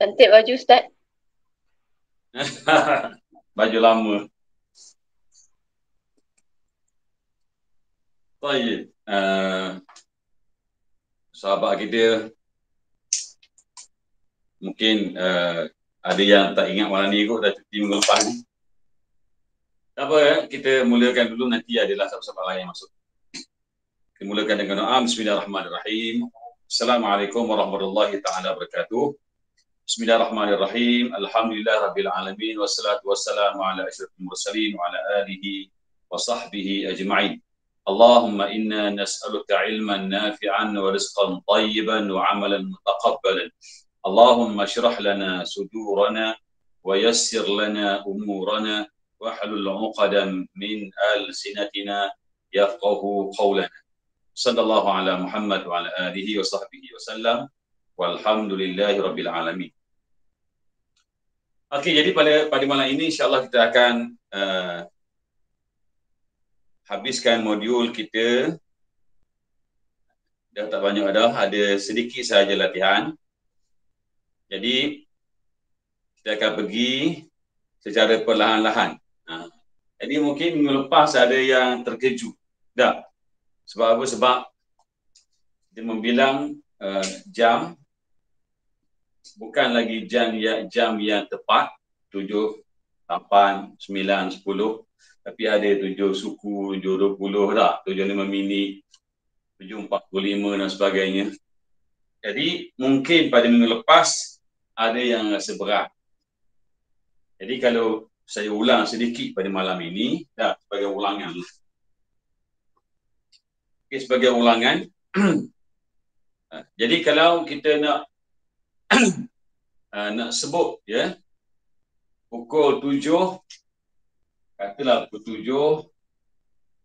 Cantik baju Ustaz. Baju lama. Baik. Sahabat kita mungkin ada yang tak ingat malam ni kot, dah cuti minggu lepas ni. Tak apa, kita mulakan dulu, nanti adalah sahabat-sahabat lain yang masuk. Kita mulakan dengan doa. Bismillahirrahmanirrahim. Assalamualaikum warahmatullahi ta'ala wabarakatuh. Bismillahirrahmanirrahim. Alhamdulillah Rabbil Alamin. Wassalatu wassalamu ala asyrafil mursalin wa ala alihi wa sahbihi ajma'in. Allahumma inna nas'aluka ilman nafi'an wa rizqan tayyiban wa amalan mutaqabbalan. Allahumma syrah lana sudurana wa yassir lana umurana wa halul 'uqadam min alsinatina yafqahu qawlana. Sallallahu ala Muhammad wa ala alihi wa sahbihi wa sallam. Walhamdulillahi Rabbil Alamin. Okey, jadi pada malam ini insya-Allah kita akan habiskan modul kita. Dah tak banyak dah, ada sedikit sahaja latihan. Jadi kita akan pergi secara perlahan-lahan. Jadi mungkin minggu lepas ada yang terkejut. Tak? Sebab apa? Sebab dia membilang jam, bukan lagi jam yang tepat 7, 8, 9, 10, tapi ada 7 suku, 7.20 tak, 7.5 minit, 7.45 dan sebagainya. Jadi mungkin pada minggu lepas ada yang rasa berat. Jadi kalau saya ulang sedikit pada malam ini, dah sebagai ulangan. Okay, sebagai ulangan. Jadi kalau kita nak nak sebut ya, pukul 7, katalah pukul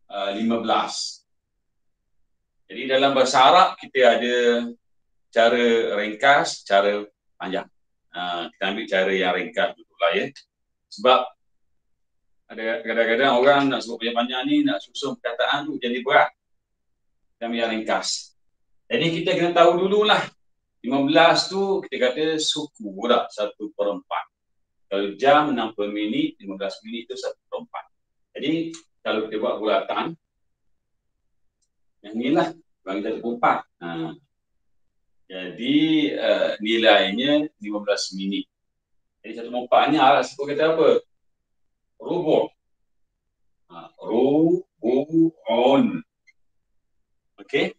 7.15. Jadi dalam bahasa Arab kita ada cara ringkas, cara panjang. Kita ambil cara yang ringkas dulu lah ya. Sebab ada kadang-kadang orang nak sebut panjang-panjang ni, nak susun perkataan tu jadi berat. Kita ambil yang ringkas. Jadi kita kena tahu dululah. 15 tu kita kata suku dah, 1/4. Kalau jam 60 minit, 15 minit tu 1/4. Jadi kalau kita buat bulatan, yang inilah bagi 1/4. Jadi nilainya 15 minit. Jadi 1/4 ni arah sebut kata apa? Rubu'. Rubu'un. Okey.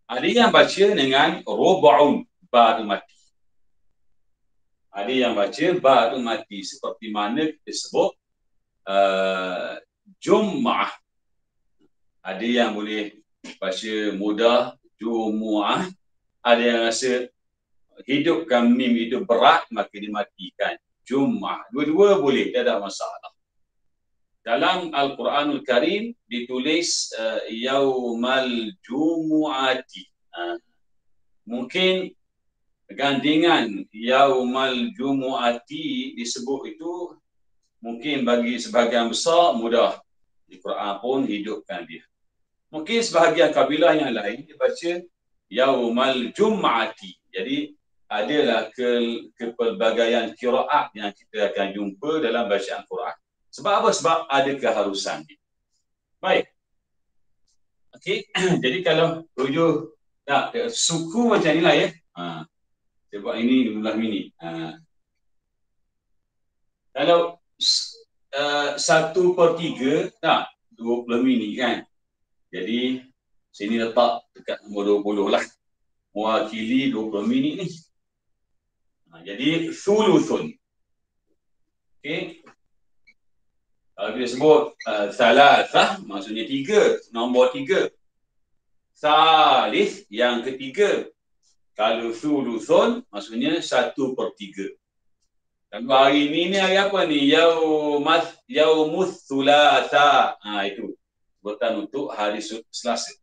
Ada yang baca dengan rubu'un, ba tu mati. Ada yang baca ba tu mati, seperti mana kita sebut Jum'ah. Ada yang boleh baca mudah Jumu'ah. Ada yang rasa hidupkan mim itu berat, maka dimatikan Jum'ah. Dua-dua boleh, tidak ada masalah. Dalam Al-Quranul Karim ditulis Yaumal Jumu'ati. Mungkin gandingan Yaumal Jumu'ati disebut itu mungkin bagi sebahagian besar mudah. Di Quran pun hidupkan dia. Mungkin sebahagian kabilah yang lain dibaca Yaumal Jum'ati. Jadi adalah kepelbagaian qiraat yang kita akan jumpa dalam bacaan Quran. Sebab apa? Sebab ada keharusan. Baik. Okey. Jadi kalau rujuk suku macam inilah ya. Saya buat ini 15 minit. Kalau 1/3 tak 20 minit kan. Jadi sini letak dekat nombor 20 lah. Mewakili 20 minit ni. Jadi thuluthun. Okey. Kalau kita sebut salasah, maksudnya 3, nombor 3. Salih, yang ketiga. Kalau thuluthun, maksudnya 1/3. Dan hari ini ni hari apa ni? Yaumuth thulatha. Itu sebutan untuk hari Selasa.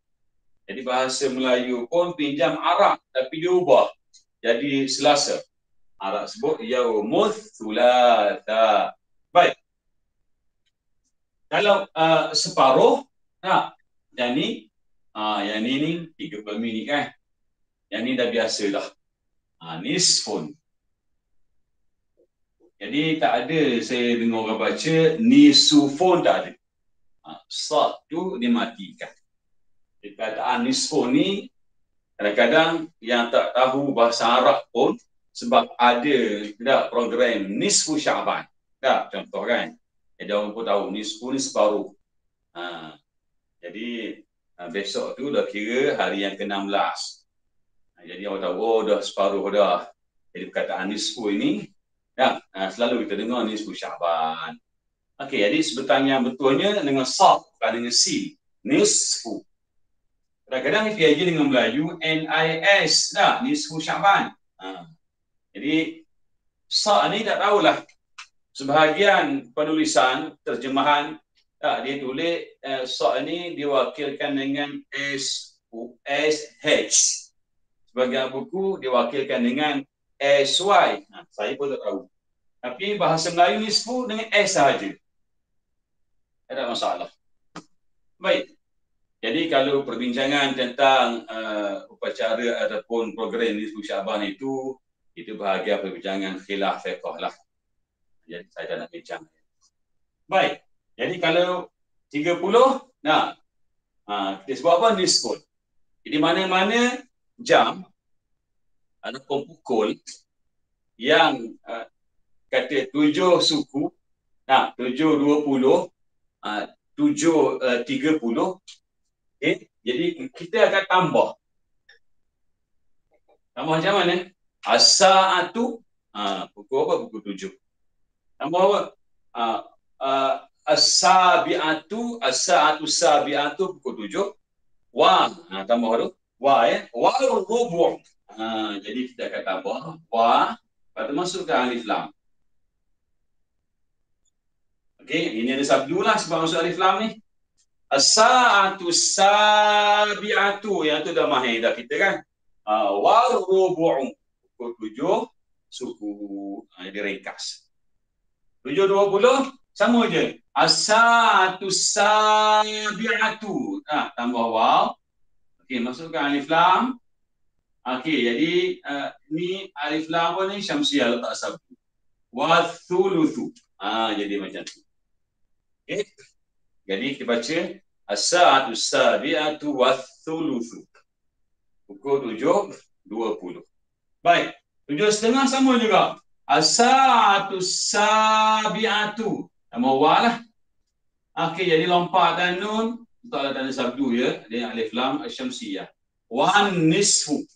Jadi bahasa Melayu pun pinjam Arab, tapi dia ubah jadi Selasa. Arab sebut Yaumuth thulatha. Baik. Kalau separuh, yang ni 30 minit kan. Yang ni dah biasa dah. Nisfun. Jadi tak ada saya dengar orang baca nisfun, tak ada. Sad tu dimatikan. Perkataan nisfun ni kadang-kadang yang tak tahu bahasa Arab pun, sebab ada tak program nisfu Syaban. Tak, contoh kan. Jadi orang pun tahu nisfu ni separuh. Jadi besok tu dah kira hari yang ke-16. Jadi orang tahu, oh dah separuh dah. Jadi perkataan nisfu ini, ya, selalu kita dengar nisfu Syaban. Okey, jadi sebutan yang betulnya dengan sad, bukan dengan sin. Nisfu. Kadang-kadang PIJ dengan Melayu NIS dah, nisfu Syaban. Jadi sad ni tak tahulah. Sebahagian penulisan terjemahan dia tulis sad ni diwakilkan dengan SH. Sebahagian buku diwakilkan dengan SY. Saya pun tak tahu. Tapi bahasa Melayu nisfu dengan S sahaja. Tak ada masalah. Baik. Jadi kalau perbincangan tentang upacara ataupun program nisfu Syaban itu bahagian perbincangan khilaf fiqh lah. Jadi saya tak nak bincang. Baik. Jadi kalau 30, kita sebut apa? Nisfu. Jadi mana-mana jam ataupun pukul yang kata 7 suku, 7.20, 7.30, jadi kita akan tambah. Tambah macam mana? As-sa'atu, pukul apa? Pukul 7. Tambah apa? As-sabi'atu, as-sa'atu sabi'atu, pukul 7. Wa, tambah tu. Wa, wa rubu'. Jadi kita akan tambah wa, lepas tu masukkan alif lam. Okey, ini ada sabdu lah sebab masuk alif lam ni. As-sa'atu sabi'atu, yang tu dah mahir dah kita kan. Wa rubu', pukul 7 suku, diringkas. 7.20 sama je. As-sa'atu sabi'atu, tambah waw. Okey, masukkan alif lam. Okey, jadi ni alif lam pun ni syamsiah, letak sabdu. Wa thuluthu. Jadi macam tu. Okey. Jadi kita baca as-sa'atu sabi'atu wa thuluthu. Pukul 7.20. Baik. 7.30 sama juga. As-sa'atu sabi'atu. Nama wa lah. Okey, jadi lompat dan nun. Letaklah tanda sabdu ya. Dia alif lam syamsiah. Wa nisfu.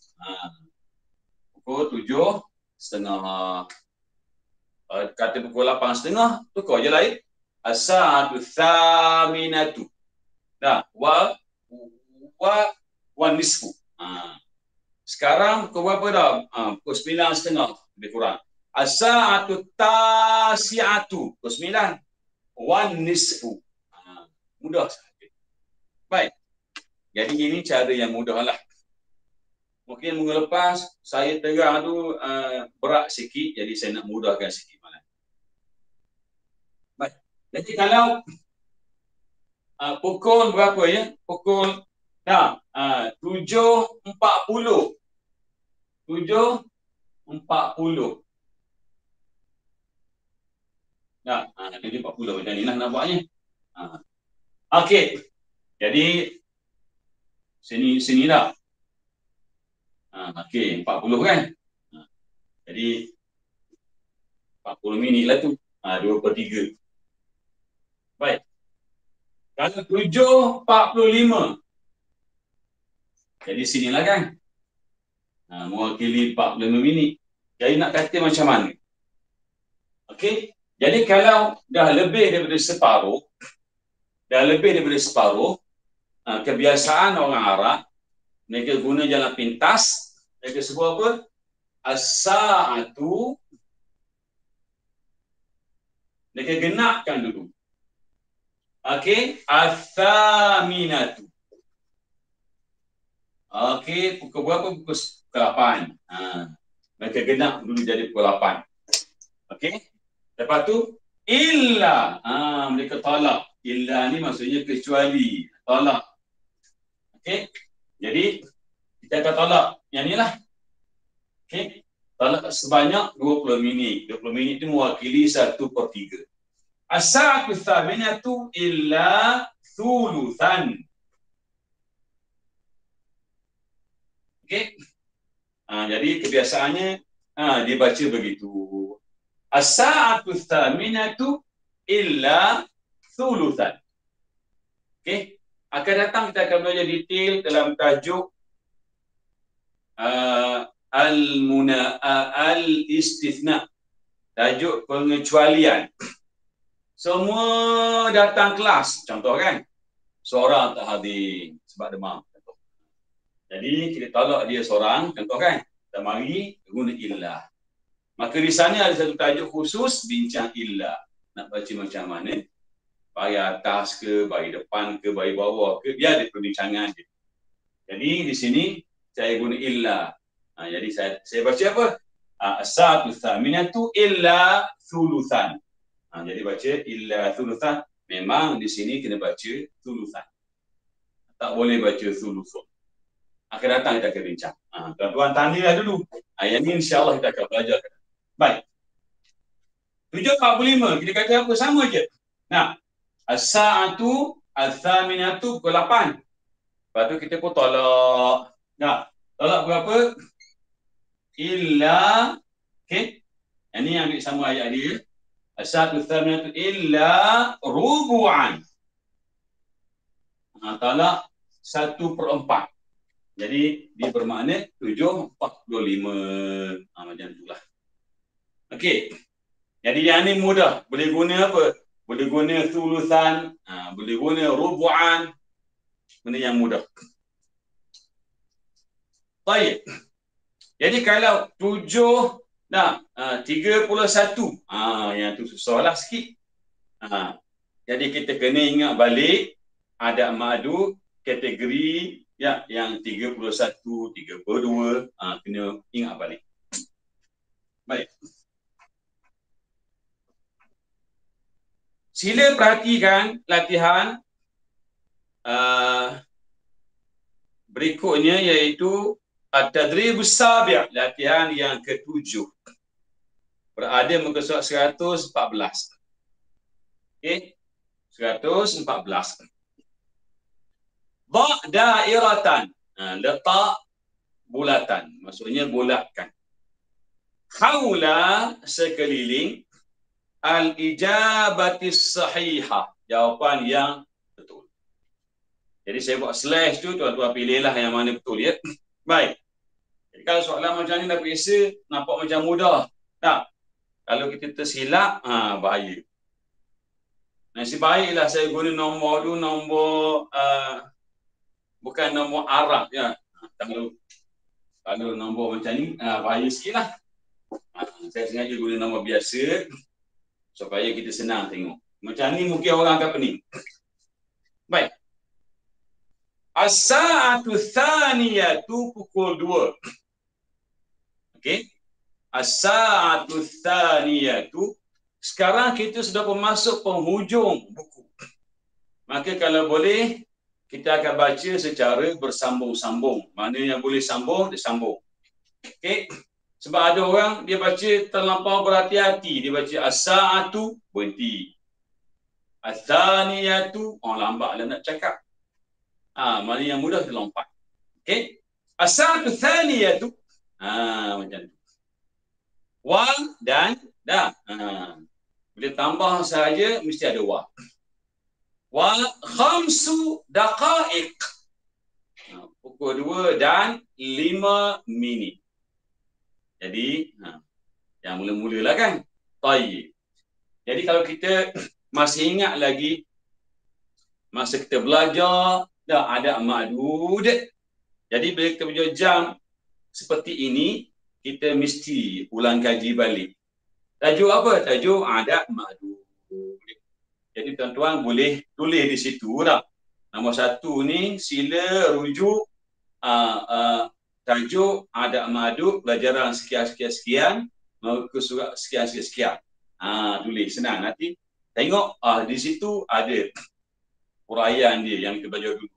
Pukul 7.30. Kata pukul 8.30, tukar je lain. As-sa'atu thaminatu. Wa nisfu. Sekarang pukul berapa dah? Pukul 9.30, lebih kurang. As-sa'atu tasi'atu. Pukul 9. Wa nisfu. Mudah sahaja. Baik. Jadi ini cara yang mudah lah. Mungkin minggu lepas saya terang tu berat sikit, jadi saya nak mudahkan sikit malam. Baik. Jadi kalau pukul berapa ya? Pukul 7.40. 7.40. 7.40 macam ni lah nampaknya. Okey. Jadi sini dah. Okey, 40 kan? Jadi 40 minit lah tu. 2/3. Baik. Kalau 7.45. Jadi sinilah kan? Mewakili 45 minit. Jadi nak kata macam mana? Okey. Jadi kalau dah lebih daripada separuh, kebiasaan orang Arab, mereka guna jalan pintas. Mereka sebut apa? As-sa'atu. Mereka genapkan dulu. Okey. As-saminatu. Okey. Pukul berapa? Pukul 8. Mereka genap dulu jadi pukul 8. Okey. Lepas tu, illa. Mereka tolak. Illa ni maksudnya kecuali. Tolak. Okey. Jadi, kita akan tolak yang ni lah. Okay. Talak sebanyak 20 minit. 20 minit itu mewakili 1/3. As-sa'atu tsaminatu illa thuluthan. Okey. Jadi kebiasaannya dibaca begitu. As-sa'atu tsaminatu illa thuluthan. Okey. Akan datang kita akan belajar detail dalam tajuk al-istithna, tajuk pengecualian. Semua datang kelas, contoh kan, seorang tak hadir sebab demam. Jadi kita tolak dia seorang, contoh kan, tak mari guna illah. Maka di sana ada satu tajuk khusus bincang illah. Nak baca macam mana? Bayi atas ke, bayi depan ke, bayi bawah ke, dia ada perbincangan dia. Jadi di sini saya guna illah. Jadi saya baca apa? As-sa'atu tsaminatu illa thuluthan. Jadi baca illa thuluthan. Memang di sini kena baca thuluthan. Tak boleh baca thuluthun. Akan datang kita akan bincang. Tuan-tuan tanya dulu. Yang ini insya-Allah kita akan belajar. Baik. 7:45 kita kata apa sama je. Nah, as-sa'atu ats-tsaminatu pukul 8. Lepas tu kita pun tolak. Nah, tolak berapa? Illa, okey. Ini yang ambil sama ayat dia. As-sa'atu ats-tsaminatu illa rubu'an. Tolak 1/4. Jadi dia bermakna 7:45. Macam itulah. Okey. Jadi yang ni mudah. Boleh guna apa? Boleh guna thuluthan, boleh guna rubu'an. Benda yang mudah. Baik. Jadi kalau 31, yang tu susahlah sikit. Jadi kita kena ingat balik ada madu kategori yang 31, 32, kena ingat balik. Baik. Sila perhatikan latihan berikutnya, iaitu at-tadribus sabi', latihan yang ke-7. Berada muka surat 114. Okey, 114. Ba' dairatan, letak bulatan, maksudnya bulatkan. Haula, sekeliling, al-ijabatis sahihah, jawapan yang betul. Jadi saya buat slash tu, tuan-tuan pilihlah yang mana betul ya. Baik. Jadi kalau soalan macam ni dah biasa, nampak macam mudah. Tak. Kalau kita tersilap, bahaya. Nasib baiklah saya guna nombor tu, nombor bukan nombor Arab ya. Kalau nombor macam ni, bahaya sikit lah. Saya sengaja guna nombor biasa supaya kita senang tengok. Macam ni mungkin orang akan pening. Baik. As-sa'atu tsaniyatu pukul 2. Okey. As-sa'atu tsaniyatu. Sekarang kita sudah masuk penghujung buku. Maka kalau boleh kita akan baca secara bersambung-sambung. Mana yang boleh sambung, dia sambung. Okey. Sebab ada orang dia baca terlampau berhati-hati, dia baca as-sa'atu berhenti. Ats-tsaniyatu lambatlah nak cakap. Mana yang mudah terlompat. Okey. As-sa'atu tsaniyatu. Macam tu. Wa dan da. Bila tambah saja mesti ada wa. Wa khamsu daqaiq. Pukul 2 dan 5 minit. Jadi, yang mula-mula lah kan. Tayyib. Jadi kalau kita masih ingat lagi masa kita belajar dah ada ma'dud. Jadi bila kita punya jam seperti ini, kita mesti ulang kaji balik. Tajuk apa? Tajuk adat ma'dud. Jadi tuan-tuan boleh tulis di situ dah. Nombor 1 ni sila rujuk tajuk adat ma'dud, pelajaran sekian-sekian-sekian, muka surat sekian-sekian-sekian. Tulis senang nanti. Tengok di situ ada uraian dia yang kita belajar dulu.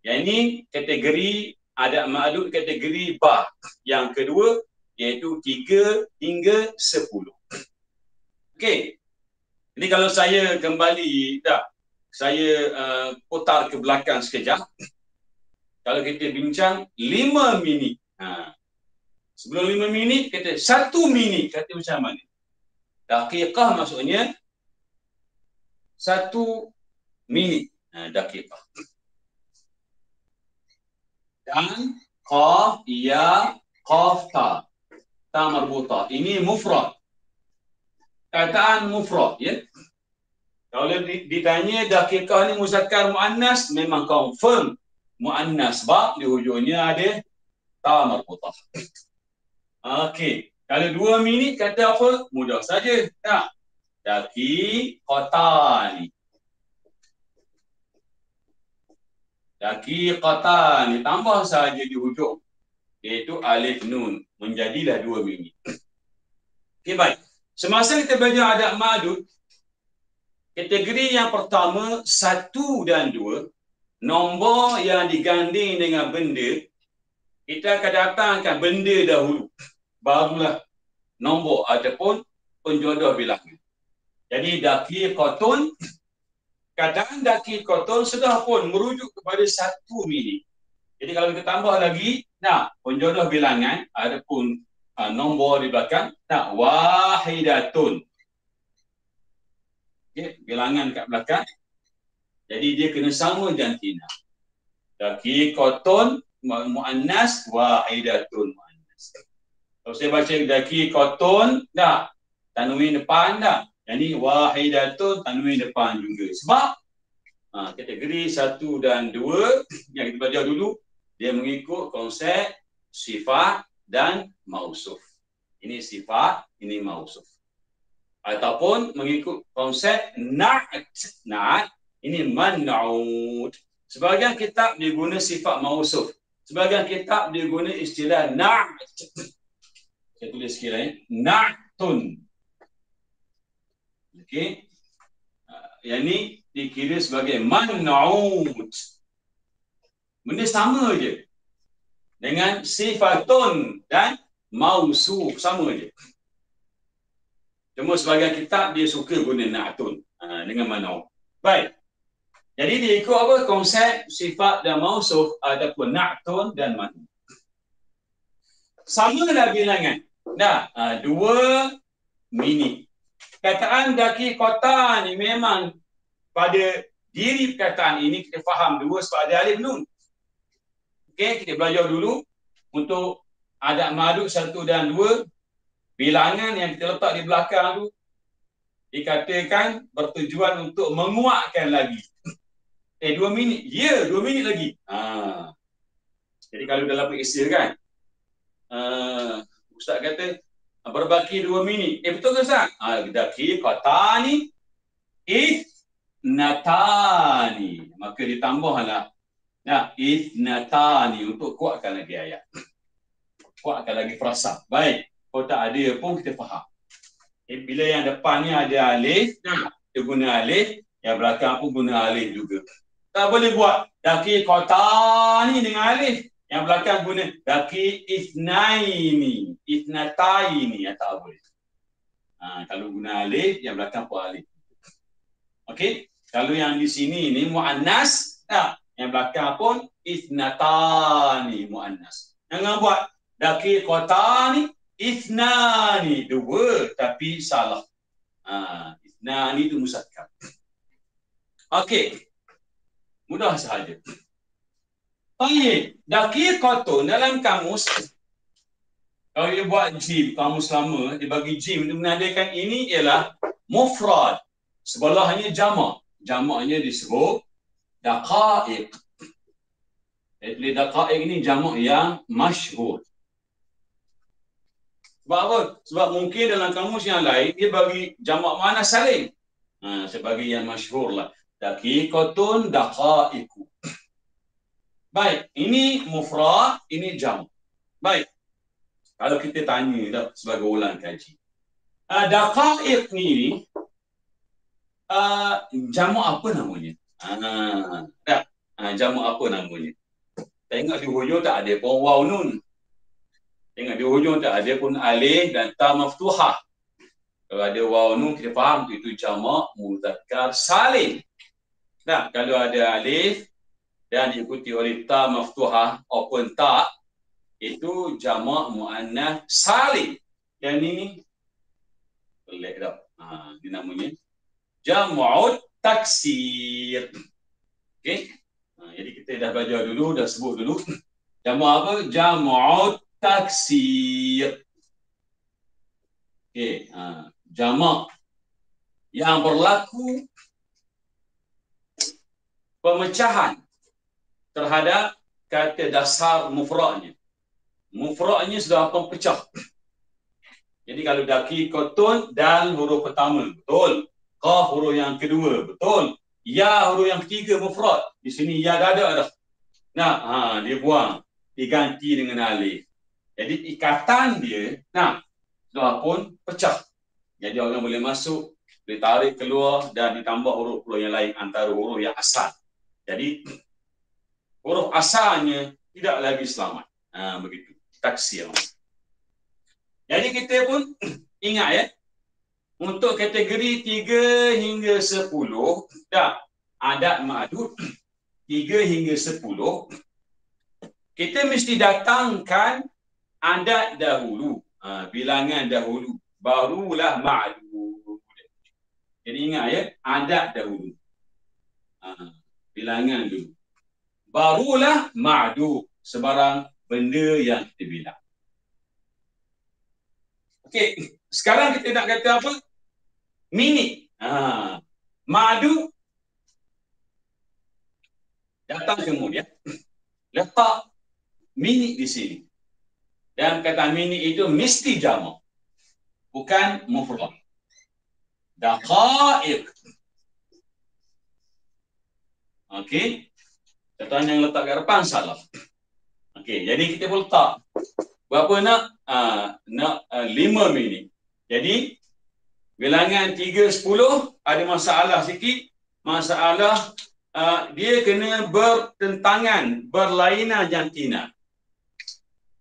Yang ini kategori adat ma'dud, kategori ba. Yang kedua iaitu 3 hingga 10. Okey. Jadi kalau saya kembali, saya putar ke belakang sekejap. Kalau kita bincang 5 minit. Sebelum 5 minit, kata 1 minit. Kata macam mana? Daqiqah maksudnya 1 minit. Daqiqah. Dan qaf, ya, qaf, ta. Ta marbutah. Ini mufrad. Kataan mufrad, ya. Kalau ditanya daqiqah ni muzakkar muannas, memang confirm muannas, sebab di hujungnya ada ta marbutah. Okey. Kalau 2 minit kata apa? Mudah saja. Tak. Daqiqatan. Daqiqatan. Tambah saja di hujung. Iaitu alif nun. Menjadilah 2 minit. Okey, baik. Semasa kita belajar adab ma'dud, kategori yang pertama, 1 dan 2, nombor yang diganding dengan benda, kita akan datangkan benda dahulu. Barulah nombor ataupun penjodoh bilangan. Jadi daqiqatun, kadang daqiqatun sudah pun merujuk kepada 1 minit. Jadi kalau kita tambah lagi, penjodoh bilangan adapun nombor di belakang, wahidatun. Okay, bilangan kat belakang. Jadi dia kena sama jantina. Daqiqatun muannas, wahidatun muannas. Kalau saya baca daqiqatun, tanwin depan dah. Jadi wahidatun tanwin depan juga. Sebab kategori 1 dan 2 yang kita belajar dulu, dia mengikut konsep sifat dan mausuf. Ini sifat, ini mausuf. Ataupun mengikut konsep na'at. Na'at, ini man'ud. Sebahagian kitab dia guna sifat mausuf. Sebahagian kitab dia guna istilah na'at. Saya tulis sikit lah, na'tun. Okey. Yang ni dikira sebagai man'ud. Benda sama je. Dengan sifatun dan mausuf. Sama je. Cuma sebagian kitab dia suka guna na'tun. Dengan man'ud. Baik. Jadi dia ikut apa? Konsep sifat dan mausuf ataupun na'tun dan man'ud. Sama lah bilangan. 2 minit. Kataan daqiqatan ni memang pada diri perkataan ini kita faham 2 sebab ada alif nun. Okey, kita belajar dulu untuk adab ma'dud 1 dan 2. Bilangan yang kita letak di belakang tu dikatakan bertujuan untuk menguatkan lagi. 2 minit. Ya, 2 minit lagi. Jadi kalau dalam periksa kan, Ustaz kata berbaki 2 minit. Betul ke Ustaz? Daqiqatani ithnatani. Maka ditambahlah ithnatani untuk kuatkan lagi ayat. Kuatkan lagi frasa. Baik. Kalau tak ada pun kita faham. Bila yang depan ni ada alif, dia guna alif. Yang belakang pun guna alif juga. Tak boleh buat daqiqatani dengan alif. Yang belakang guna daqiqithnaini, ithnataini. Tak boleh. Kalau guna alif, yang belakang pun alif. Okey? Kalau yang di sini ni muannas, yang belakang pun ithnatani muannas. Jangan buat daqiqatani ithnani, 2 tapi salah. Ithnani itu muzakkar. Okey. Mudah sahaja. Baik, daqiqatun dalam kamus, kalau dia buat jim, kamus lama, dia bagi jim untuk menandakan ini ialah mufrad. Sebelahnya jamak. Jamaknya disebut daqaiq. Jadi daqaiq ini jamak yang masyhur. Sebab apa? Sebab mungkin dalam kamus yang lain, dia bagi jamak mana saling. Sebagai yang masyhur lah. Daqiqatun daqaiqu. Baik, ini mufrad, ini jamak. Baik. Kalau kita tanya dah sebagai ulang kaji. Daqaiq ni jamak apa namanya? Jamak apa namanya? Tengok di hujung tak ada pun waw nun. Tengok di hujung tak ada pun alif dan ta maftuhah. Kalau ada waw nun kita faham itu jamak muzakkar salim. Nah, kalau ada alif dan diikuti oleh ta maftuhah open ta, itu jamak muannas salim. Yang ini pelik tak? Ini namanya jam'ut taksir. Okey. Jadi kita dah belajar dulu, dah sebut dulu. Jamak apa? Jam'ut taksir. Okey. Jamak yang berlaku pemecahan terhadap kata dasar mufradnya. Mufradnya sudah pecah. Jadi kalau daki kotun dal huruf pertama, betul. Qaf huruf yang kedua, betul. Ya huruf yang ketiga mufrad. Di sini ya dah ada dah. Nah, dia buang, diganti dengan alif. Jadi ikatan dia, sudah pun pecah. Jadi orang boleh masuk, ditarik keluar dan ditambah huruf-huruf yang lain antara huruf yang asal. Jadi huruf asalnya tidak lagi selamat. Begitu. Taksir. Jadi kita pun ingat ya, untuk kategori 3 hingga 10, adat ma'dud 3 hingga 10, kita mesti datangkan adat dahulu, bilangan dahulu, barulah ma'dud. Jadi ingat ya, adat dahulu, bilangan dulu, barulah ma'dud, sebarang benda yang kita bilang. Okey, sekarang kita nak kata apa? Minit. Ma'dud datang kemudian, letak minit di sini. Dan kata minit itu mesti jamak, bukan mufrad. Daqaiq. Okey. Kata yang letak kat depan salah. Okey, jadi kita boleh letak berapa nak? Nak 5 minit. Jadi bilangan 3, 10 ada masalah sikit. Masalah dia kena bertentangan, berlainan jantina.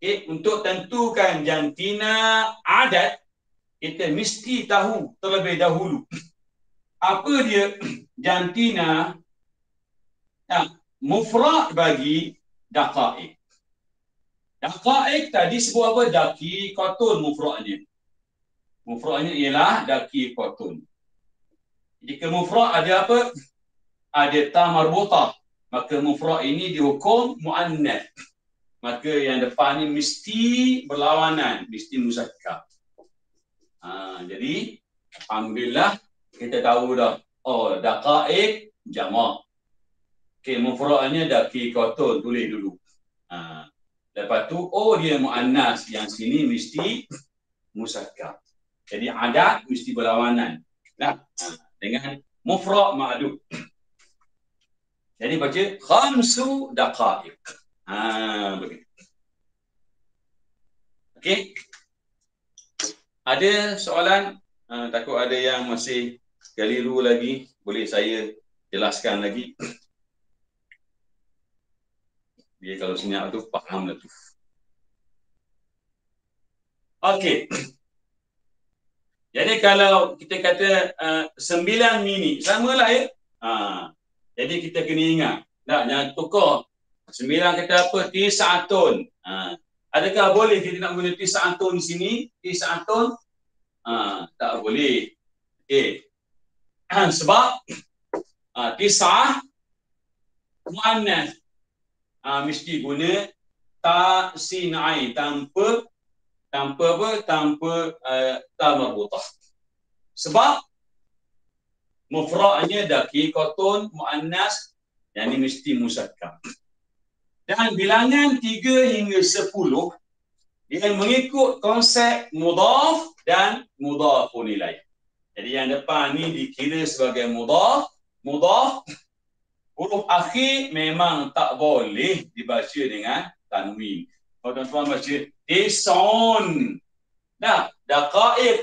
Okay, untuk tentukan jantina adat, kita mesti tahu terlebih dahulu apa dia jantina mufrad bagi daqaiq. Daqaiq tadi sebut apa? Daqiqatun mufradnya. Mufradnya ialah daqiqatun. Jika mufrad ada apa? Ada ta marbutah, maka mufrad ini dihukum muannas. Maka yang depan ni mesti berlawanan, mesti muzakkar. Jadi alhamdulillah kita tahu dah. Oh, daqaiq jamak. Okey, mufradnya daqiqatun, tulis dulu. Lepas tu, dia muannas, yang sini mesti muzakkar. Jadi adat mesti berlawanan. Dengan mufrad ma'dud. Jadi baca khamsu daqaiq. Begitu. Okey. Ada soalan? Takut ada yang masih keliru lagi, boleh saya jelaskan lagi. Dia kalau senyap tu faham lah tu. Okey. Jadi kalau kita kata 9 minit, samalah ya. Jadi kita kena ingat. Jangan tukar. 9 kata apa? Tis'atun. Adakah boleh kita nak guna tis'atun di sini? Tis'atun? Tak boleh. Okey. Sebab tis'ah muannas. Mesti guna ta sin ain tanpa apa? Tanpa ta marbutah. Sebab mufradnya daqiqatun muannas, yang ini mesti muzakkar. Dan bilangan 3 hingga 10 dia mengikut konsep mudhaf dan mudhafun ilaih. Jadi yang depan ni dikira sebagai mudhaf. Huruf akhir memang tak boleh dibaca dengan tanwin. Kalau tuan-tuan baca tis'un, daqaiq.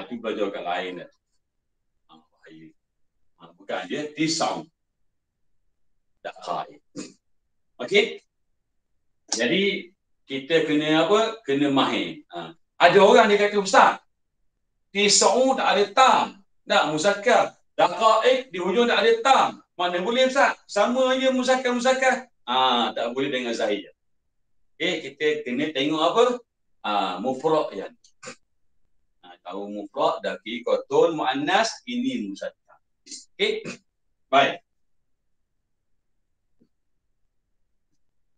Itu belajar kat lain dah. Bahaya. Bukan dia tis'un. Daqaiq. Okey. Jadi kita kena apa? Kena mahir. Ada orang dia kata, Ustaz, tis'u tak ada tam. Tak, muzakkar. Daqa'iq di hujung tak ada tam. Mana boleh Ustaz? Sama je muzakkar. Tak boleh dengan zahir. Okey, kita kena tengok apa? Mufrad yang. Tahu mufrad, daqiqatun, muannas, ini muzakkar. Okey. Baik.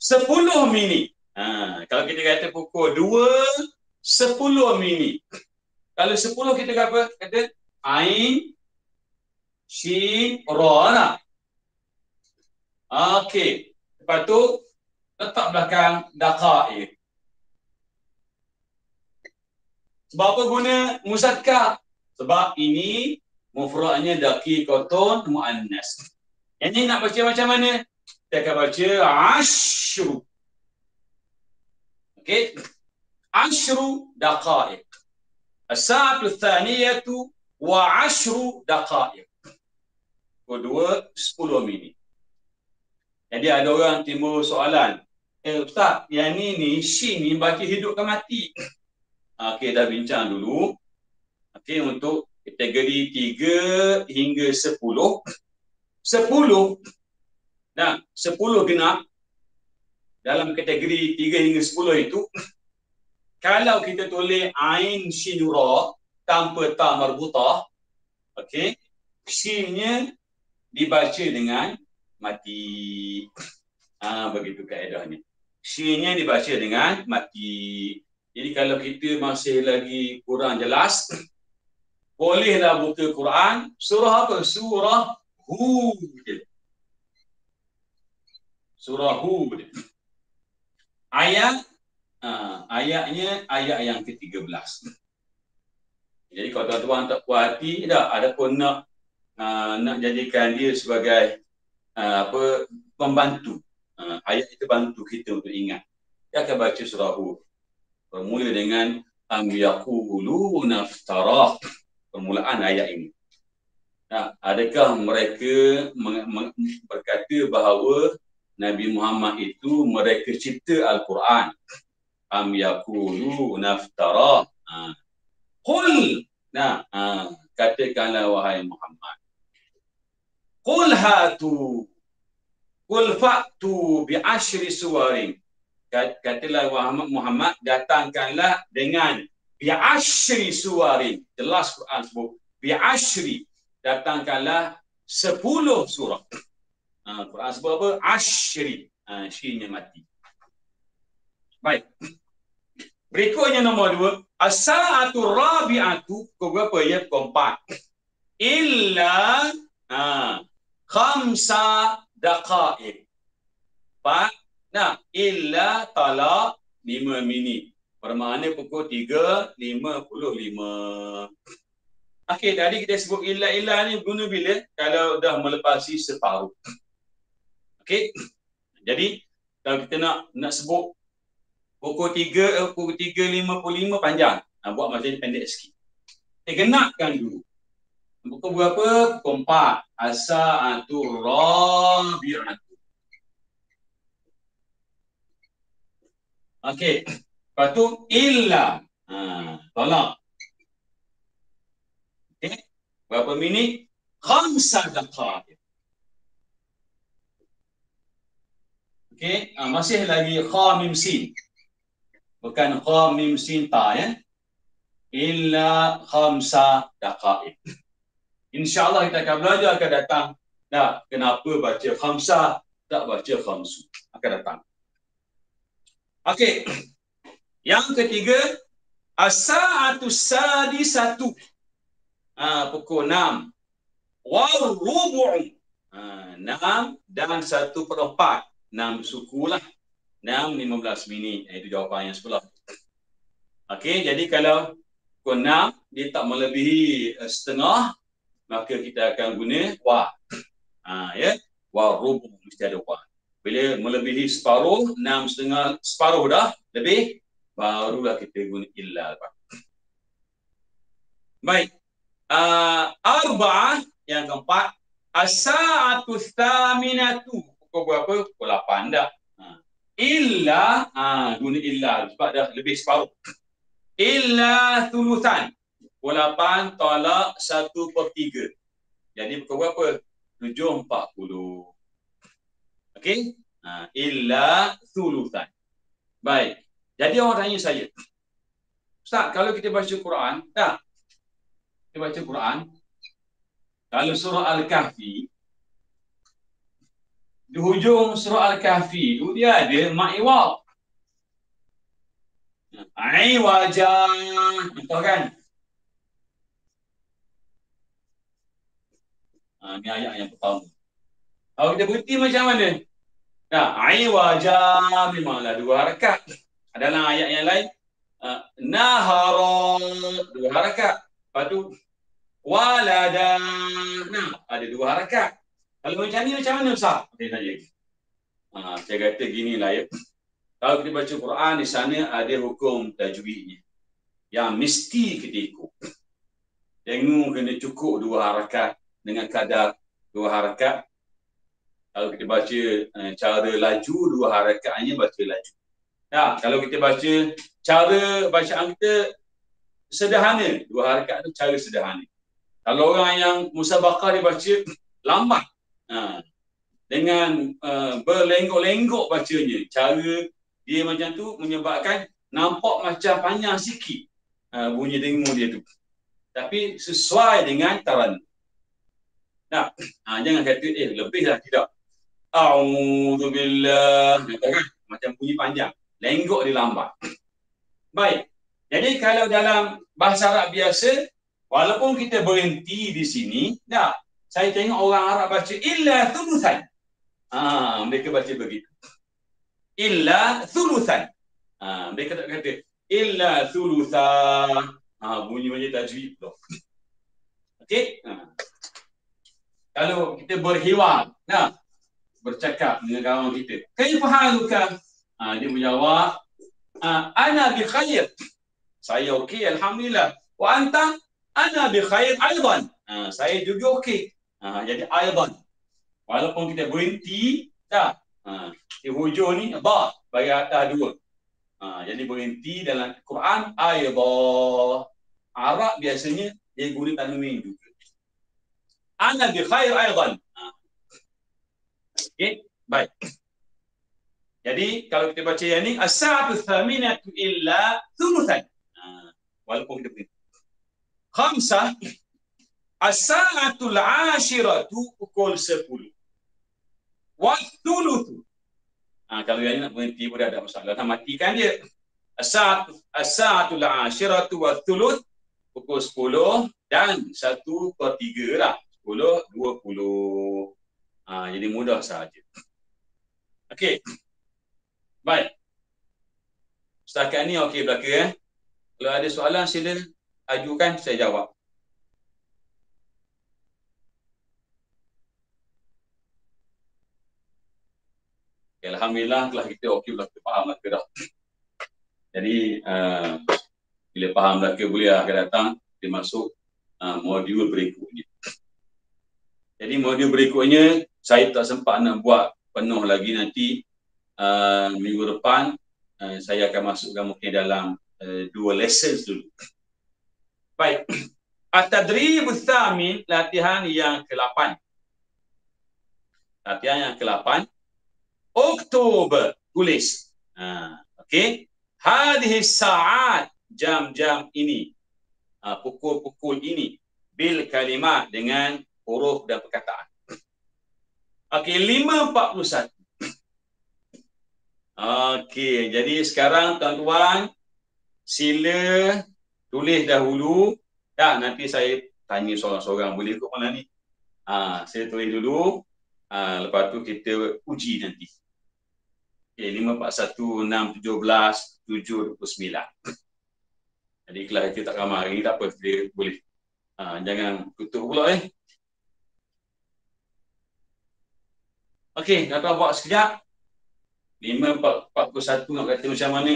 10 minit. Kalau kita kata pukul 2, 10 minit. Kalau 10 kita kata apa? Kata ain, shin, ra lah. Okey. Lepas tu letak belakang daqa'iq. Sebab apa guna muzakkar? Sebab ini mufradnya daqiqatun muannas. Yang ni nak baca macam mana? Kita akan baca ashru. Okey. Ashru daqa'iq. As-sa'atu tsaniyatu wa ashru daqa'iq. Kedua, 10 minit. Jadi ada orang timbul soalan. Ustaz, yang ni shin ni baca hidup ke mati? Okey, dah bincang dulu. Okey, untuk kategori 3 hingga 10. 10. Nah, 10 genap. Dalam kategori 3 hingga 10 itu, kalau kita tulis ain shin ra tanpa ta marbutah, okey, shinnya dibaca dengan mati. Begitu kaedah ni. Shinnya dibaca dengan mati. Jadi kalau kita masih lagi kurang jelas, bolehlah buka Quran. Surah apa? Surah Hud. Surah Hud. Ayatnya ayat yang ke-13. Jadi kalau tuan-tuan tak puas hati, ada pun nak jadikan dia sebagai pembantu. Ayat itu bantu kita untuk ingat. Dia akan baca surah Hud. Bermula dengan am yaquluna iftarah. Permulaan ayat ini. Adakah mereka berkata bahawa Nabi Muhammad itu mereka cipta Al-Quran? Am yaquluna iftarah. Qul. Katakanlah wahai Muhammad. Qul hatu. Qul fa'tu bi asyri suwarin. Katalah Muhammad, datangkanlah dengan bi asyri suwarin. Jelas Quran sebut bi asyri. Datangkanlah 10 surah. Quran sebut apa? Asyri. Syinya mati. Baik. Berikutnya nombor 2. As-sa'atu rabi'atu. Berapa ya? Keempat. Illa khamsa daqa'iq. Illa talak 5 minit. Bermakna pukul 3.55. Okey, tadi kita sebut illa ni guna bila? Kalau dah melepasi separuh. Okey. Jadi kalau kita nak sebut pukul 3.55 panjang. Buat macam ni pendek sikit. Genapkan dulu. Pukul berapa? Pukul 4. As-sa'atu rabi'atu. Okey. Lepas tu illa. Tolak. Okey. Berapa minit? Khamsa daqa'iq. Okey. Masih lagi kha mim sin. Bukan kha mim sin ta ya. Illa khamsa daqa'iq. InsyaAllah kita akan belajar akan datang. Kenapa baca khamsa, tak baca khamsu. Akan datang. Okey. Yang ketiga, as-sa'atu sadisatu. Pukul 6. Wal rubu'u. 6 dan 1/4. 6 sukulah. 6 15 minit. Itu jawapan yang sebelah. Okey, jadi kalau pukul 6 dia tak melebihi setengah, maka kita akan guna wa. Ya. Wa rubu' mesti ada wa. Bila melebihi separuh, 6,5 separuh dah lebih, barulah kita guna illa. Baik. Arba'ah yang keempat, as-sa'atu tsaminatu. Pukul berapa? Pukul 8 dah. Illa, guna illa sebab dah lebih separuh. Illa thuluthan. 8 tolak 1/3. Jadi pukul berapa? 7:40. Okey? Illa thuluthan. Baik. Jadi orang tanya saya, Ustaz, kalau kita baca Quran, tak? Kita baca Quran, kalau surah Al-Kahfi, di hujung surah Al-Kahfi tu dia ada ma'iwad. Wajah. Betul kan? Ini ayat yang pertama. Kalau kita berhenti macam mana? Wajah memanglah 2 harakat. Dalam ayat yang lain, nahara 2 harakat. Lepas tu, walada. Ada 2 harakat. Kalau macam ni macam mana Ustaz? Saya tanya. Saya kata ginilah ya. Kalau kita baca Quran, di sana ada hukum tajwidnya yang mesti kita ikut. Tengok kena cukup 2 harakat dengan kadar 2 harakat. Kalau kita baca cara laju 2 harakatnya baca laju. Kalau kita baca cara bacaan kita sederhana, 2 harakat tu cara sederhana. Kalau orang yang musabaqah dia baca lambat, dengan berlenggok-lenggok bacanya, cara dia macam tu menyebabkan nampak macam panjang sikit bunyi dengung dia tu. Tapi sesuai dengan taran. Jangan kata lebihlah, tidak. A'udzubillah, macam bunyi panjang, lenggok dia lambat. Baik. Jadi kalau dalam bahasa Arab biasa, walaupun kita berhenti di sini, saya tengok orang Arab baca illa thuluthan. Mereka baca begitu. Illa thuluthan. Mereka tak kata illa thuluthan. Bunyi macam tajwid pula. Okey? Kalau kita berhiwar, bercakap dengan kawan kita, kaifa haluka? Dia menjawab, ana bi khair. Saya okey, alhamdulillah. Wa anta? Ana bi khair aidan. Saya juga okey. Jadi aidan. Walaupun kita berhenti, di hujung ni ba bagi atas 2. Jadi berhenti dalam Quran aidan. Arab biasanya dia guna tanwin juga. Ana bi khair aidan. Okey, baik. Jadi kalau kita baca yang ni, as-sa'atu thaminatu illa thuluthan. Walaupun kita berhenti. Khamsah, as-sa'atul 'ashiratu pukul 10. Wa thuluthu. Kalau yang ni nak berhenti pun ada masalah. Matikan dia. As-sa'atul 'ashiratu wa thuluth pukul 10 dan 1/3 lah. 10, 20. Jadi mudah sahaja. Okey. Baik. Setakat ni okey belaka. Kalau ada soalan sila ajukan, saya jawab. Okay, alhamdulillah telah kita okey belaka, faham belaka dah. Jadi bila faham belaka boleh akan datang kita masuk modul berikutnya. Jadi modul berikutnya saya tak sempat nak buat penuh lagi, nanti minggu depan saya akan masukkan mungkin dalam 2 lessons dulu. Baik. At-tadrib ats-tsamin, latihan yang ke-8. Latihan yang ke-8. Oktober, tulis. Okey. Hadhihi sa'at, jam-jam ini. Pukul-pukul ini. Bil kalimat, dengan huruf dan perkataan. Okey, 5:41. Okey, jadi sekarang tuan-tuan sila tulis dahulu. Nanti saya tanya seorang-seorang, boleh ikut mana ni? Saya tulis dulu. Lepas tu kita uji nanti. Okay, 5:41, 6:17, 7:29. Jadi kelas kita tak ramai hari ni, tak apa, dia boleh. Jangan tutup pula Okey, tuan-tuan buat sekejap. 5:41 nak kata macam mana?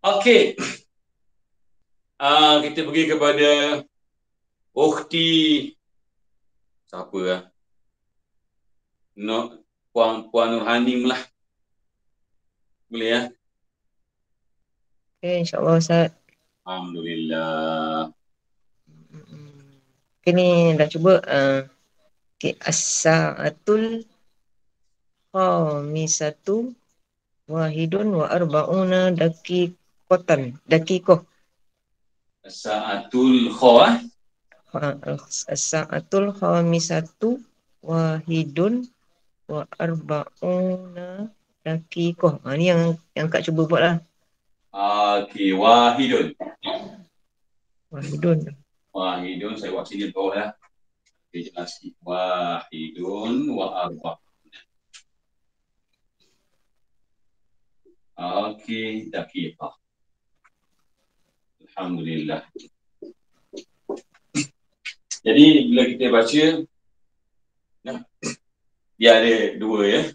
Okey. Kita pergi kepada ukhti siapa lah? No, Puan Nur Hanim lah. Boleh ya? Okay, insyaAllah Ustaz. Alhamdulillah. Okay, ni dah cuba. Okay, as-sa'atul khamisatu wahidun wa arba'una dakikoh. Sa'atul khaw. As-sa'atul khamisatu wahidun wa arba'una dakikoh. Ni yang Kak cuba buat lah. Okey, wahidun. Wahidun. Wahidun, saya buat sini bawah lah. Okay, jelas sikit. Wahidun wa arba'. Okey, dakikah. Alhamdulillah. Jadi bila kita baca, dia ada dua ya.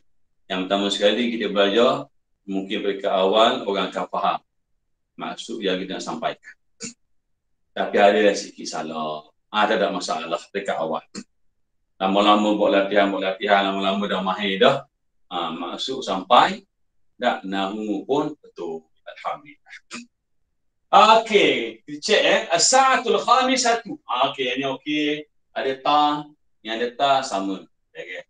Yang pertama sekali kita belajar, mungkin mereka awal orang akan faham maksud yang kita nak sampaikan. Tapi ada sikit salah. Tak ada masalah dekat awal. Lama-lama buat latihan, lama-lama dah mahir dah. Maksud sampai, dah nahu pun betul. Alhamdulillah. Okey, kita cek as-sa'atul khamisatu. Okey, ini okey. Ada ta, yang ada ta sama. Okay.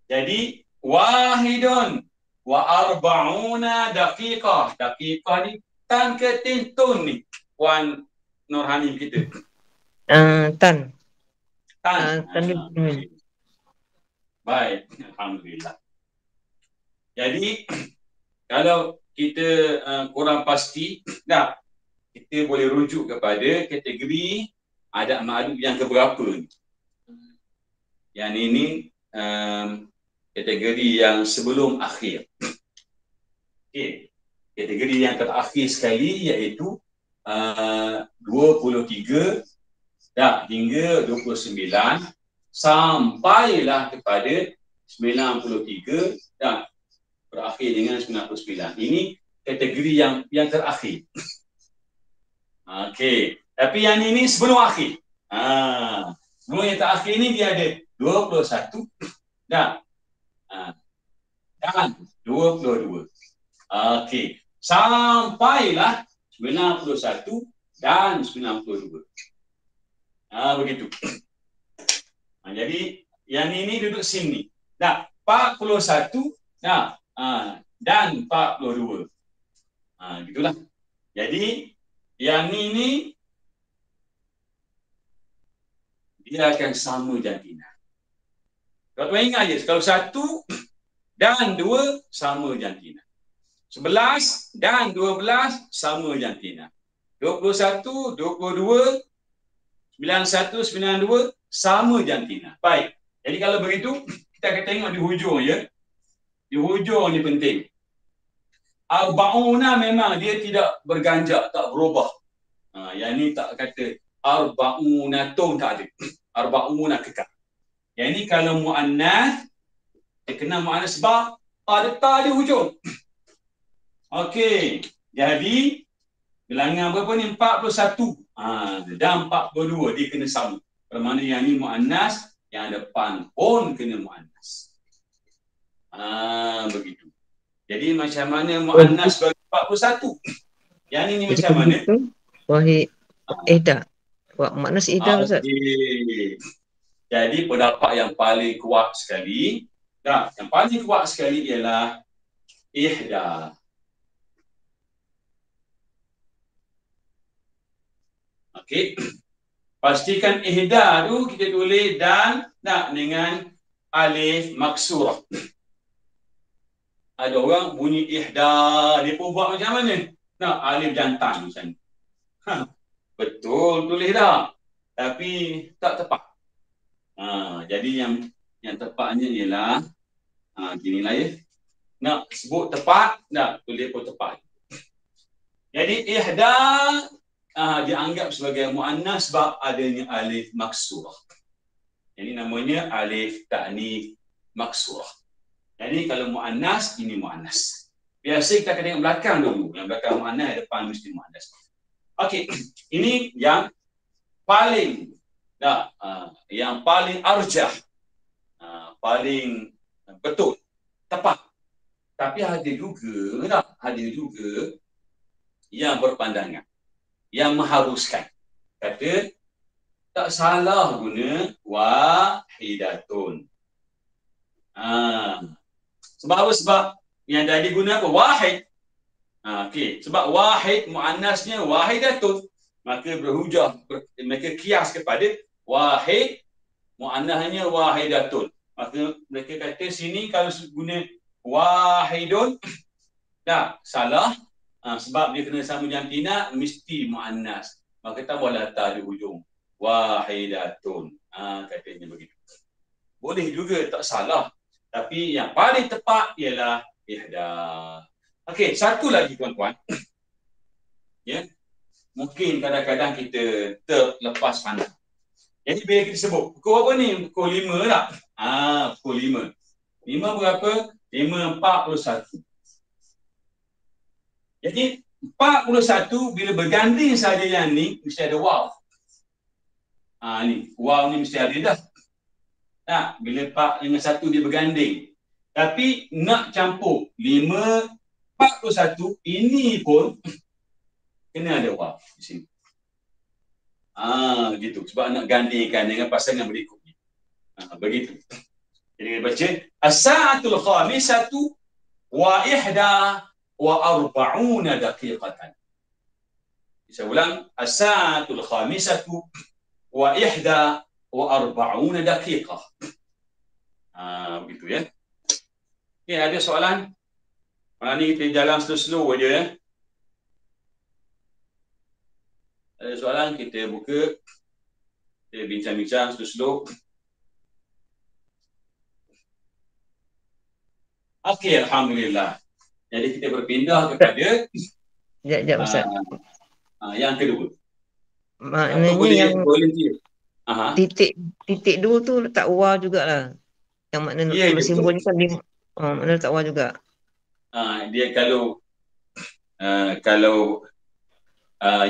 Jadi wahidun wa arba'una daqiqah. Daqiqah ni tan ke tintun ni Puan Nur Hanim kita. Tan. Tan. Okay. Baik, alhamdulillah. Jadi kalau kita kurang pasti, kita boleh rujuk kepada kategori adat ma'ruf yang keberapa ni. Yang ini kategori yang sebelum akhir. Okey. Kategori yang terakhir sekali iaitu 23 hingga 29 sampailah kepada 93 dan berakhir dengan 99. Ini kategori yang terakhir. Okey. Tapi yang ini sebelum akhir. Sebelum yang terakhir ni dia ada 21 dan 22. Okey. Sampailah 91 dan 92. Begitu. Jadi yang ini duduk sini. 41 dan 42. Gitulah. Jadi yang ini dia akan sama jantina. Kalau tuan ingat je, kalau 1 dan 2 sama jantina. 11 dan 12 sama jantina. 21, 22, 91, 92 sama jantina. Baik. Jadi kalau begitu, kita akan tengok di hujung ya. Di hujung ni penting. Arba'una memang dia tidak berganjak, tak berubah. Yang ni tak kata arba'unatun, tak ada. Arba'una kekal. Yang ni kalau mu'annas, dia kena mu'annas sebab ada ta di hujung. Okey. Jadi bilangan berapa ni? 41. Dan 42 dia kena sama. Bermakna yang ni mu'annas, yang depan pun kena mu'annas. Begitu. Jadi macam mana mu'annas bagi 41? Yang ni macam mana? Wahid ihda. Mu'annas ihda Ustaz. Jadi pendapat yang paling kuat sekali, yang paling kuat sekali ialah ihda. Okey. Pastikan ihda tu kita tulis dan dengan alif maksurah. Ada orang bunyi ihda, dia pun buat macam mana? Alif jantan macam ni. Betul tulis dah. Tapi tak tepat. Jadi yang tepatnya ialah ginilah ya. Nak sebut tepat, tulis pun tepat. Jadi ihda dianggap sebagai mu'annas sebab adanya alif maksurah. Ini namanya alif ta'nif maksurah. Jadi kalau mu'annas, ini mu'annas. Biasa kita akan tengok belakang dulu. Yang belakang muannas, depan mesti muannas. Okey, ini yang paling yang paling arjah, paling betul, tepat. Tapi ada juga yang berpandangan, yang mengharuskan. Kata tak salah guna wahidatun. Sebab apa? Sebab yang tadi guna apa? Wahid. Okey, sebab wahid muannasnya wahidatun. Maka berhujah, mereka kias kepada wahid muannasnya wahidatun. Maka mereka kata sini kalau guna wahidun tak salah, sebab dia kena sama jantina mesti muannas. Maka tambahlah ta di hujung. Wahidatun. Katanya begitu. Boleh juga, tak salah. Tapi yang paling tepat ialah ihda. Okey, satu lagi tuan-tuan. Ya. Mungkin kadang-kadang kita terlepas pandang. Jadi bila kita sebut, pukul apa ni? Pukul 5 tak? Pukul 5. 5 berapa? 5.41. Jadi 41 bila berganding saja yang ni mesti ada waw. Ni waw ni mesti ada dah. Bila 4 dengan 1 dia berganding. Tapi nak campur 5.41 ini pun kena ada waw di sini. Gitu. Sebab nak gandingkan dengan pasangan berikut ni. Begitu. Jadi kita baca as-sa'atul khamisatu wa ihda wa arba'una daqiqatan. Saya ulang, as-sa'atul khamisatu wa ihda wa arba'una daqiqah. Begitu ya. Okay, ada soalan? Malam ni kita jalan slow-slow aja ya. Ada soalan, kita buka. Kita bincang-bincang slow-slow. Okey, alhamdulillah. Jadi kita berpindah kepada Sekejap Ustaz. Yang kedua. Maknanya yang titik dua tu letak wa jugalah. Yang makna kalau simbolnya kan dia makna letak wa juga. Dia kalau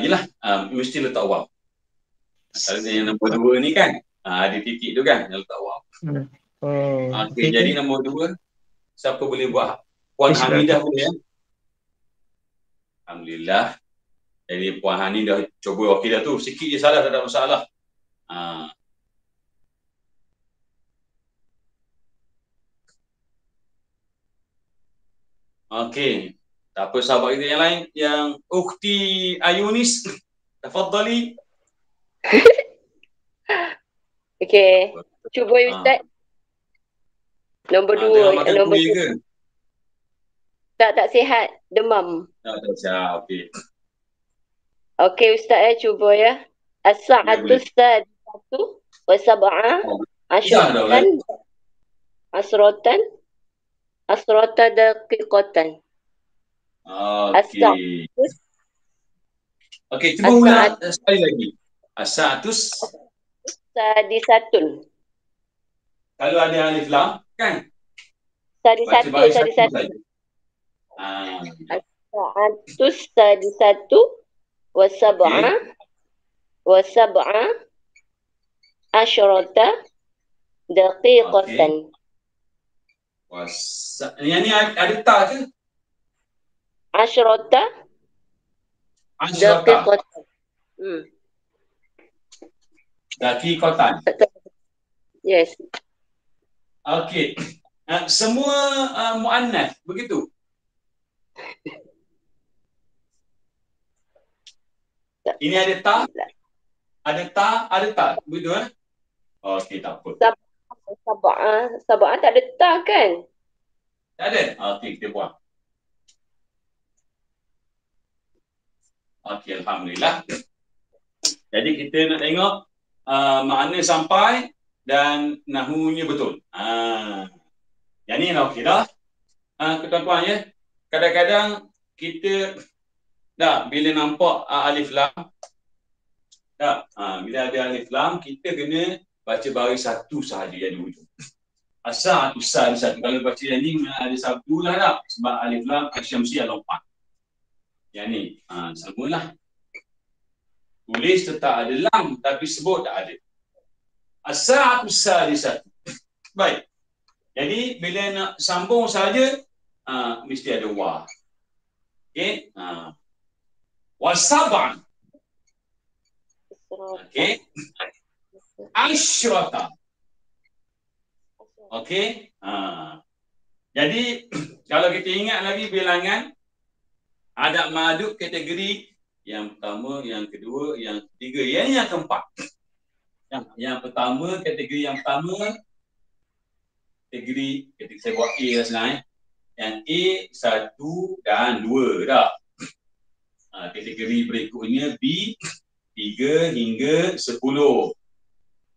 yelah, mesti letak waw. Kalau yang nombor 2 ni kan, ada titik tu kan, letak waw. Okey, jadi nombor 2, siapa boleh buat? Puan Hamidah boleh ya? Alhamdulillah. Jadi Puan Hani dah cuba okey dah tu. Sikit je salah, tak ada masalah. Okey. Tak apa sahabat kita yang lain, yang Ukhti Ayunis, tafadhali. Okey. Cuba Ustaz. Nombor 2, nombor 2. Tak sihat, demam. Tak sihat, okey. Okey Ustaz cuba ya. As-sa'atu sadisatu wa sab'a asrata daqiqatan. Okey. Okey, cuba ulang sekali lagi. As-sa'atus sadisatun. Kalau ada alif lam kan? Sadisatu. As-sa'atus sadisatu wa sab'a asyrata daqiqatan. Yang ni ada ta ke? Asyrata daqiqatan. Daqiqatan. Yes. Okey. Semua muannas begitu. Ini ada ta? Ada ta. Begitu Okey, tak apa. Sab'a tak ada ta kan? Tak ada. Okey, kita buat. Okey, alhamdulillah. Jadi kita nak tengok makna sampai dan nahunya betul. Yang ni okey dah. Tuan-tuan ya. Kadang-kadang kita bila nampak alif lam, bila ada alif lam, kita kena baca baris satu sahaja yang di hujung. As-sa'atu sadisatu. Kalau baca yang ni ada sabtu lah tak? Sebab alif lam asyamsi al-4. Yang ni. Samalah. Tulis tetap ada lam tapi sebut tak ada. As-sa'atu sadisatu. Baik. Jadi bila nak sambung saja mesti ada wa. Okey? Wasab'an. Okey? Asyrata. Okey? Jadi kalau kita ingat lagi bilangan ada maduk kategori yang pertama, yang kedua, yang ketiga, yang keempat. Yang pertama, kategori yang pertama kategori saya buat A lah senang Yang A 1 dan 2 dah. Kategori berikutnya B 3 hingga 10.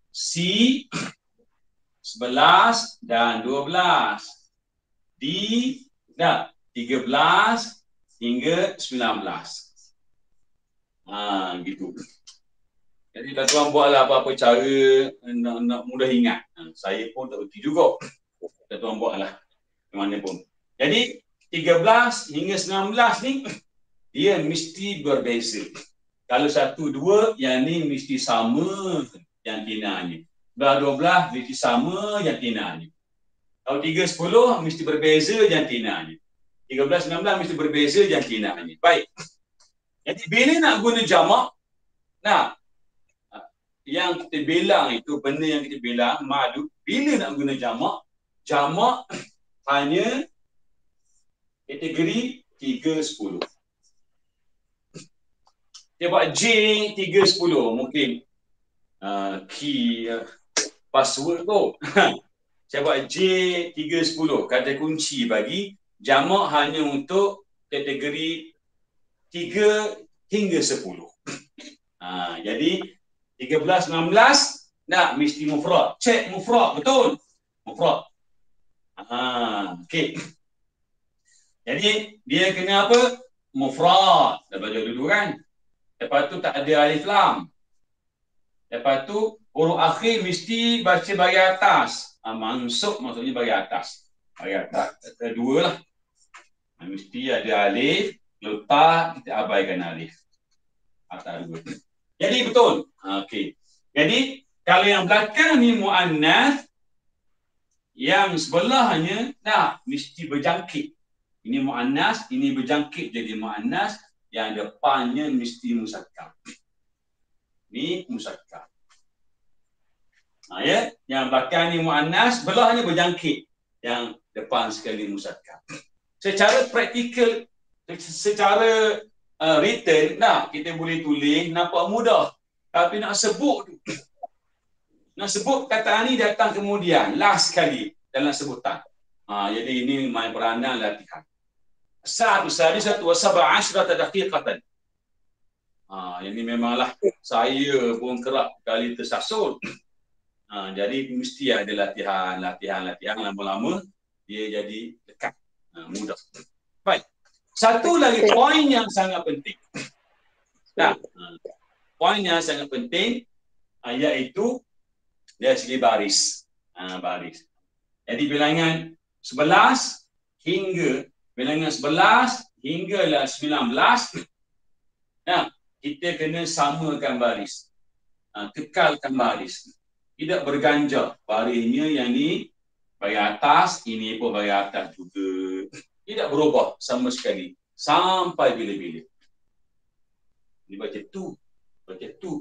C 11 dan 12. D dah 13 hingga 19. Gitu. Jadi tuan buatlah apa-apa cara nak mudah ingat. Saya pun tak berhenti juga. Tuan buatlah mana pun. Jadi 13 hingga 19 ni dia mesti berbeza. Kalau 1, 2 yang ni mesti sama yang tinanya. 12 mesti sama yang tinanya. Kalau 3, 10 mesti berbeza yang tinanya. 13, 19 mesti berbeza yang tinanya. Baik. Jadi bila nak guna jamak, yang kita bilang itu, benda yang kita bilang, madu, bila nak guna jamak hanya kategori 3, 10. Dia buat J 3, 10. Mungkin key password tu. Saya buat J 3, 10. Kata kunci bagi jamak hanya untuk kategori 3 hingga 10. Jadi 13, 16 mesti mufrad. Cek mufrad, betul? Mufrad. Okey. Jadi dia kena apa? Mufrad. Dah belajar dulu kan? Lepas tu tak ada alif lam. Lepas tu huruf akhir mesti baca bahagian atas. Mansub maksudnya bahagian atas. Bahagian atas. Kedua lah. Mesti ada alif. Letak kita abaikan alif. Atas dua. Jadi betul. Okey. Jadi kalau yang belakang ni muannas, yang sebelahnya mesti berjangkit. Ini muannas, ini berjangkit jadi muannas, yang depannya mesti musakkar. Ni musakkar. Ya, yang belakang ni muannas, sebelahnya berjangkit. Yang depan sekali musakkar. Secara praktikal, secara written, kita boleh tulis, nampak mudah. Tapi nak sebut kata ni datang kemudian, last sekali dalam sebutan. Jadi ini main peranan latihan. Satu wa sab'a asyrata daqiqatan. Ini memanglah saya pun kerap kali tersasul. Jadi mesti ada latihan lama-lama dia jadi dekat, mudah. Baik. Satu lagi poin yang sangat penting. Poin yang sangat penting iaitu dari segi baris. Baris. Jadi bilangan 11 hingga 19, kita kena samakan baris. Kekalkan baris. Tidak berganjak. Barisnya yang ni bahagian atas, ini pun bahagian atas juga. Tidak berubah sama sekali. Sampai bila-bila. Ini baca tu.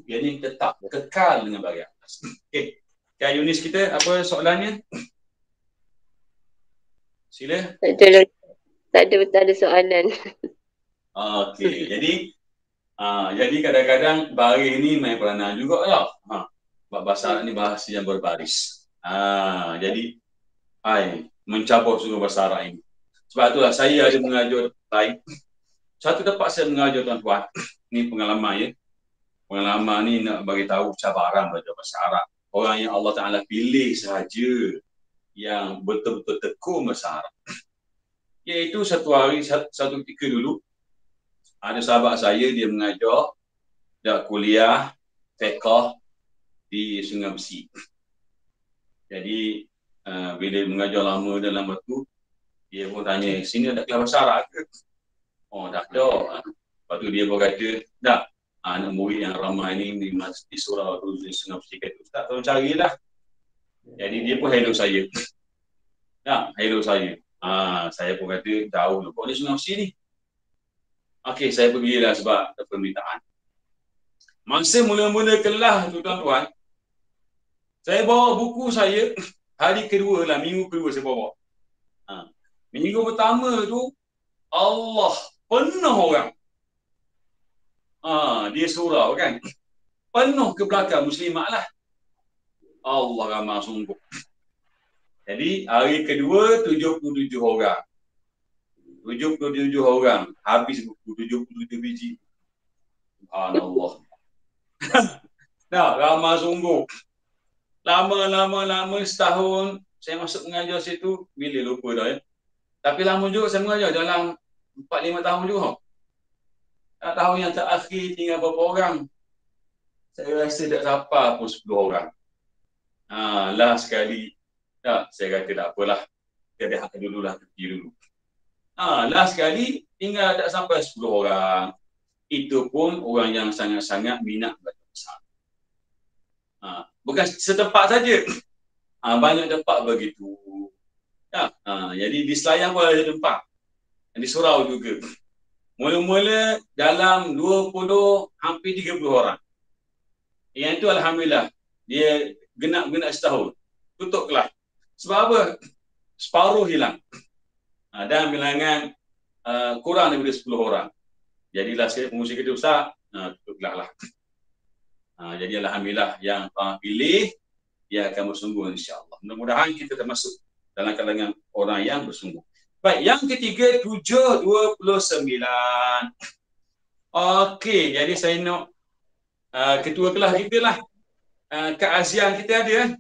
Yang ni tetap kekal dengan bahagian atas. Okey. Kak Yunis kita, apa soalannya? Sila. Tak ada soalan. Okey. Jadi kadang-kadang baris ni main peranan juga lah. Bahasa Arab ni bahasa yang berbaris. Jadi mencabar sungguh bahasa Arab ini. Sebab itulah saya ada mengajar lain. Satu tempat saya mengajar tuan-tuan. Ni pengalaman ya. Pengalaman ni nak bagi tahu cabaran belajar bahasa Arab. Orang yang Allah Ta'ala pilih sahaja yang betul-betul tekun bahasa Arab. Iaitu satu hari, satu ketika dulu, ada sahabat saya, dia mengajar kuliah fiqh di Sungai Besi. Jadi Bila mengajar lama dalam waktu, dia pun tanya, sini ada kelas bahasa Arab ke? Oh, tak ada. Lepas tu dia pun kata, dah. Anak murid yang ramai ni di surau tu, di Sungai Pesikat tu, tak tahu carilah. Jadi dia pun hello saya. Ya, hello saya. Saya pun kata, jauh lu. Kok ni Sungai Pesikat ni? Okey, saya pergilah sebab ada permintaan. Masa mula-mula kelas tu tuan-tuan, saya bawa buku saya, hari kedua lah, minggu kedua saya bawa. Minggu pertama tu, Allah, penuh orang. Dia surau kan. Penuh ke belakang muslimat lah. Allah ramai sungguh. Jadi hari kedua 77 orang. 77 orang. Habis buku 77 biji. Subhanallah. Dah ramai sungguh. Lama setahun saya masuk mengajar situ. Bila lupa dah ya. Tapi lama juga saya mengajar. Dalam 4-5 tahun juga. Tahun yang terakhir tinggal berapa orang. Saya rasa tak sampai pun 10 orang. Last sekali. Saya kata tak apalah. Kita rehat dululah, pergi dulu. Last sekali tinggal tak sampai 10 orang. Itu pun orang yang sangat-sangat minat baca besar. Bukan setempat saja. Banyak tempat begitu. Jadi di Selayang pun ada tempat. Di surau juga. Mula-mula dalam 20, hampir 30 orang. Yang itu Alhamdulillah. Dia genap setahun. Tutup kelas. Sebab apa? Separuh hilang. Dan bilangan kurang daripada 10 orang. Jadilah saya pengurusi kerja besar, tutup kelas lah. Jadi Alhamdulillah yang pilih, dia akan bersungguh insyaAllah. Mudah-mudahan kita termasuk dalam kalangan orang yang bersungguh. Baik, yang ketiga 729. Okey, jadi saya nak ketua kelas kita lah. Kak Azian kita ada kan?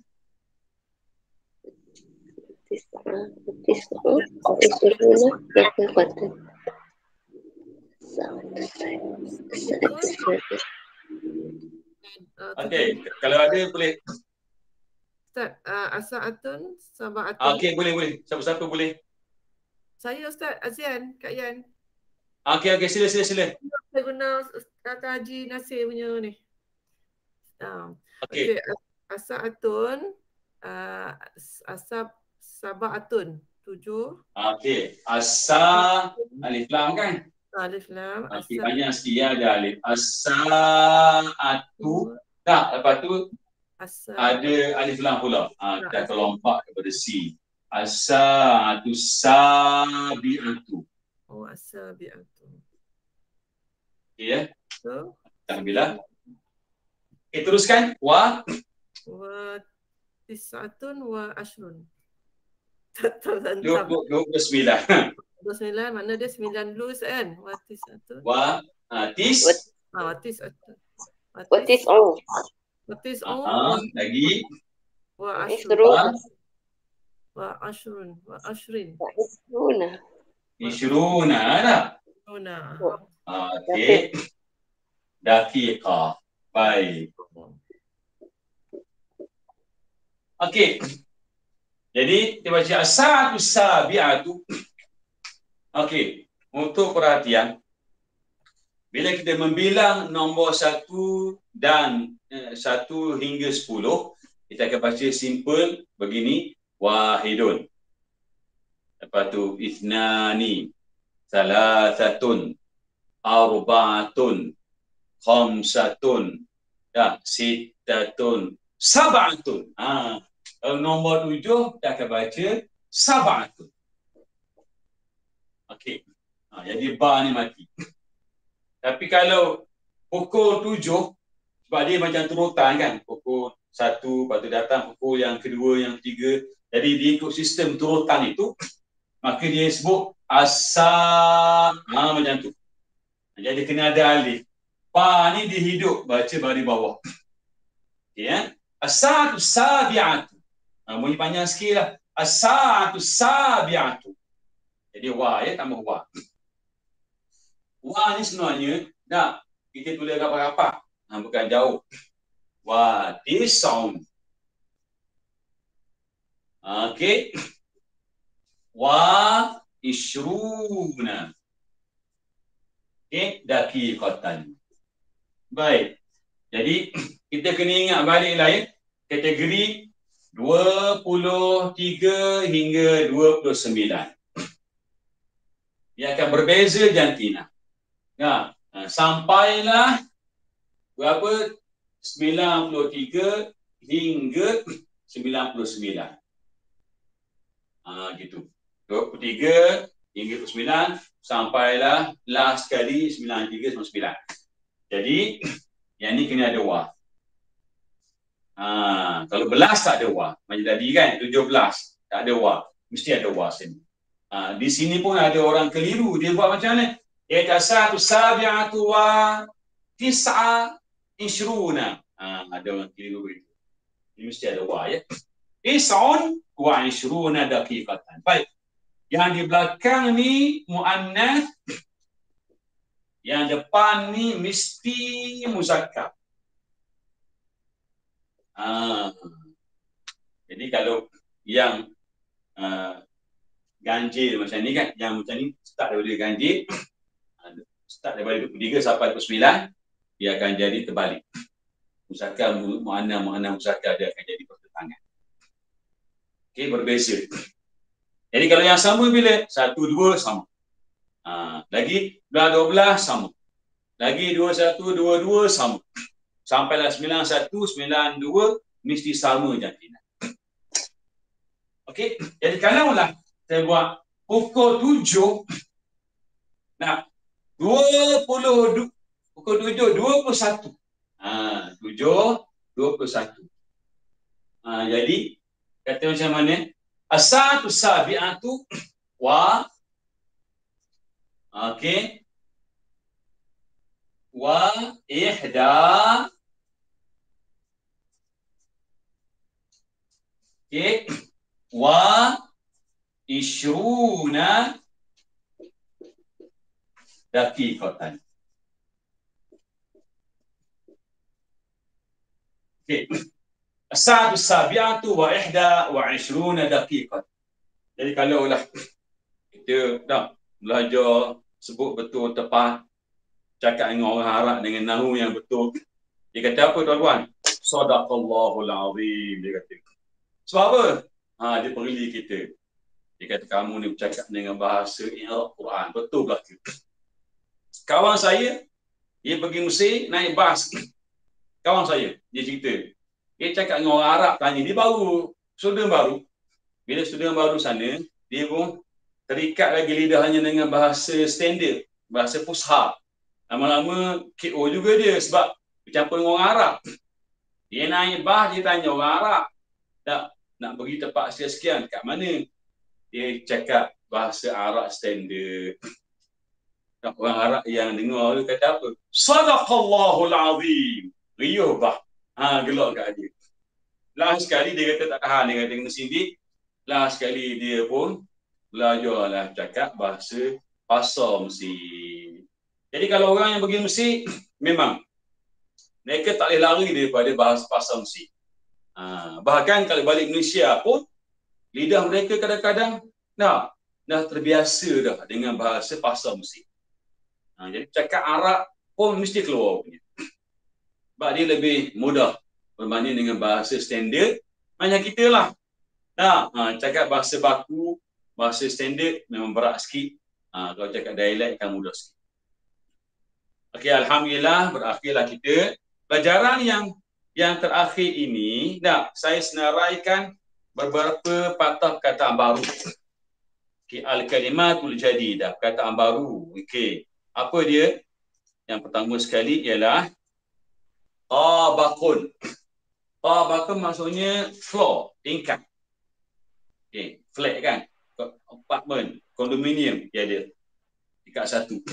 Okey, kalau ada boleh. Ustaz, Asa Atun, Sabah Atun. Okey, boleh. Siapa-siapa boleh. Saya Ustaz Azian, Kak Yan. Okey, sila. Saya guna Kak Haji Nasir punya ni. Okey, Asa Atun, Sabah Atun, 7. Okey, Asa alif lam kan? Alif lam. Okey, banyak sikit ya ada alif. Asa atu. Lepas tu ada alif lam pula. Kita lompat kepada C. Asa atu sabiatu. Oh, asabiatu. Okey ya. So, Alhamdulillah. Teruskan. Wa tis'atun wa ashrun. Tak tahu. 29. 29, mana dia 9 dulu kan? Wa tis'atun. Tis. Tis'atun. Lagi. Wa ashrun. Wa ashrin. Ishruna dah. Okey. Daqiqah. Baik. Okey. Jadi kita baca as-sa'atu sabi'atu. Okey, untuk perhatian. Bila kita membilang nombor 1 dan 1 hingga 10, kita akan baca simple begini, wahidun. Lepas tu ithnani, salasatun, arba'atun, khamsatun, sittatun, sab'atun. Nombor 7 kita akan baca sab'atun. Okey. Jadi ba ni mati. Tapi kalau pukul 7, sebab dia macam turutan kan, pukul 1 lepas tu datang pukul yang kedua, yang ketiga. Jadi dia ikut sistem turutan itu, maka dia sebut asam. Macam tu. Jadi kena ada alif. Ba ni dia hidup, baca baris bawah. Okey ya. As-sa'atu sabi'atu. Bunyi panjang sikit lah. As-sa'atu sabi'atu. Jadi wa ya, tambah wa. Wa ni sebenarnya kita tulis rapat-rapat. Bukan jauh. Wa tis'un. Okey. Wa ishruna. Okey, daqiqatan. Baik. Jadi kita kena ingat baliklah ya. Kategori 23 hingga 29. Dia akan berbeza jantina. Nah, sampailah berapa? 93 hingga 99. Gitu. 23 hingga 29 sampailah last sekali 93 99. Jadi yang ni kena ada wa. Kalau belas tak ada wa. Macam tadi kan 17 tak ada wa. Mesti ada wa sini. Di sini pun ada orang keliru. Dia buat macam mana? Iaitu 1 wa 9 ishruna. Ada orang keliru begitu. Ini mesti ada wa ya. 9 wa ishruna daqiqatan. Baik. Yang di belakang ni muannas. Yang depan ni mesti muzakkar. Jadi kalau yang ganjil macam ni kan, yang macam ni start daripada ganjil, start daripada 23 sampai 29, dia akan jadi terbalik. Muzakkar muannas muzakkar dia akan jadi bertentangan. Okey, berbeza. Jadi kalau yang sama bila 1 2 sama. Lagi 12 sama. Lagi 21 22 sama. Sampailah 91 92 mesti sama jantina. Okey, jadi kalaulah saya buat pukul 7. Nah, 20 pukul 7 21. 7 21. Jadi kata macam mana? As-satu sabi'atu wa okey wa ihda okey wa ishruna daqiqatan. Okey. As-sa'atu sabi'atu wa ihda wa ishruna daqiqatan. Jadi kalau lah kita dah belajar sebut betul tepat, cakap dengan orang Arab dengan nahu yang betul, dia kata apa tuan-tuan? Sadaqallahul azim, dia kata. Sebab apa? Dia perili kita. Dia kata kamu ni bercakap dengan bahasa Al-Quran. Betul lah ke? Kawan saya, dia pergi Mesir naik bas. Kawan saya, dia cerita. Dia cakap dengan orang Arab, tanya. Dia baru, student baru. Bila student baru sana, dia pun terikat lagi lidahnya dengan bahasa standard. Bahasa Fusha. Lama-lama KO juga dia sebab bercampur dengan orang Arab. Dia naik bas, dia tanya orang Arab. Nak pergi tempat sekian-sekian, kat mana? Dia cakap bahasa Arab standard. Orang Arab yang dengar dia kata apa? Sadaqallahul azim. Riuh bah. Gelak kat dia. Last sekali dia kata tak tahan. Dia kata kena sindik. Last sekali dia pun belajarlah cakap bahasa pasar Mesir. Jadi kalau orang yang pergi Mesir, memang mereka tak boleh lari daripada bahasa pasar Mesir. Bahkan kalau balik Malaysia pun, lidah mereka kadang-kadang dah terbiasa dah dengan bahasa pasar Mesir. Jadi cakap Arab pun mesti keluar punya. Sebab dia lebih mudah berbanding dengan bahasa standard. Macam kita lah. Cakap bahasa baku, bahasa standard memang berat sikit. Kalau cakap dialek kan mudah sikit. Okey, alhamdulillah berakhirlah kita. Pelajaran yang terakhir ini, saya senaraikan beberapa patah perkataan baru. Okey, al-kalimatul jadidah, perkataan baru. Okey, apa dia? Yang pertama sekali ialah tabaqun. Tabaqun maksudnya floor, tingkat. Okey, flat kan? Apartment, kondominium dia ada. Tingkat 1.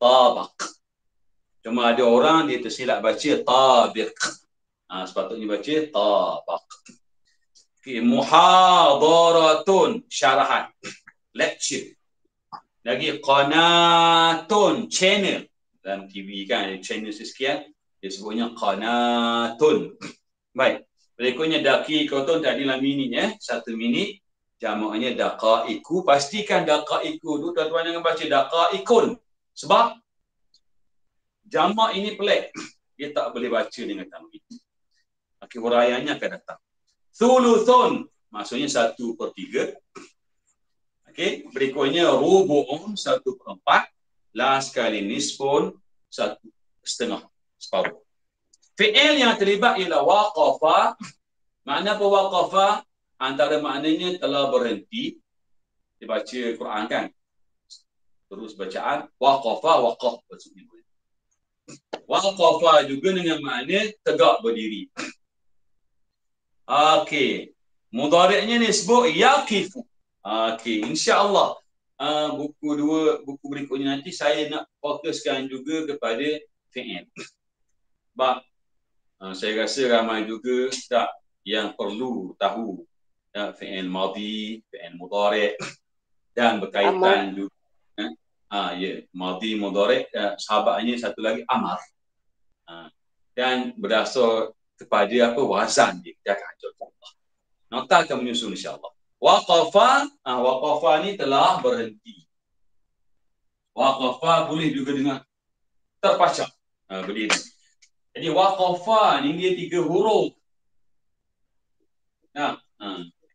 Tabaq. Cuma ada orang dia tersilap baca tabiq. Sepatutnya baca tabaq. Okey, muhadaratun, syarahan. Lecture. Lagi qanatun, channel. Dalam TV kan ada channel sekian, dia sebutnya qanatun. Baik. Berikutnya daqiqatun tadi dalam minit 1 minit. Jamaknya daqaiku. Pastikan daqaiku tu tuan-tuan jangan baca daqaikun. Sebab jamak ini pelik. Dia tak boleh baca dengan tanwin. Okey, huraiannya akan datang. Thuluthun maksudnya 1/3. Okey, berikutnya rubu'un 1/4. Last kali nisfun 1/2, separuh. Fi'il yang terlibat ialah waqafa. Makna apa waqafa? Antara maknanya telah berhenti. Dibaca Quran kan? Terus bacaan waqafa, waqaf maksudnya. Waqafa juga dengan makna tegak berdiri. Okey. Mudhari'nya ni sebut yaqifu. Okey, insya-Allah buku berikutnya nanti saya nak fokuskan juga kepada fi'il. Sebab saya rasa ramai juga tak yang perlu tahu fi'il madhi, fi'il mudhari' dan berkaitan juga madhi, mudhari', sahabatnya satu lagi amar. Dan berdasar kepada apa wazan dia. Kita akan ajar Allah. Nota akan menyusun insya-Allah. Waqafa ni telah berhenti. Waqafa boleh juga dengan terpacak berdiri. Jadi waqafa ni dia 3 huruf.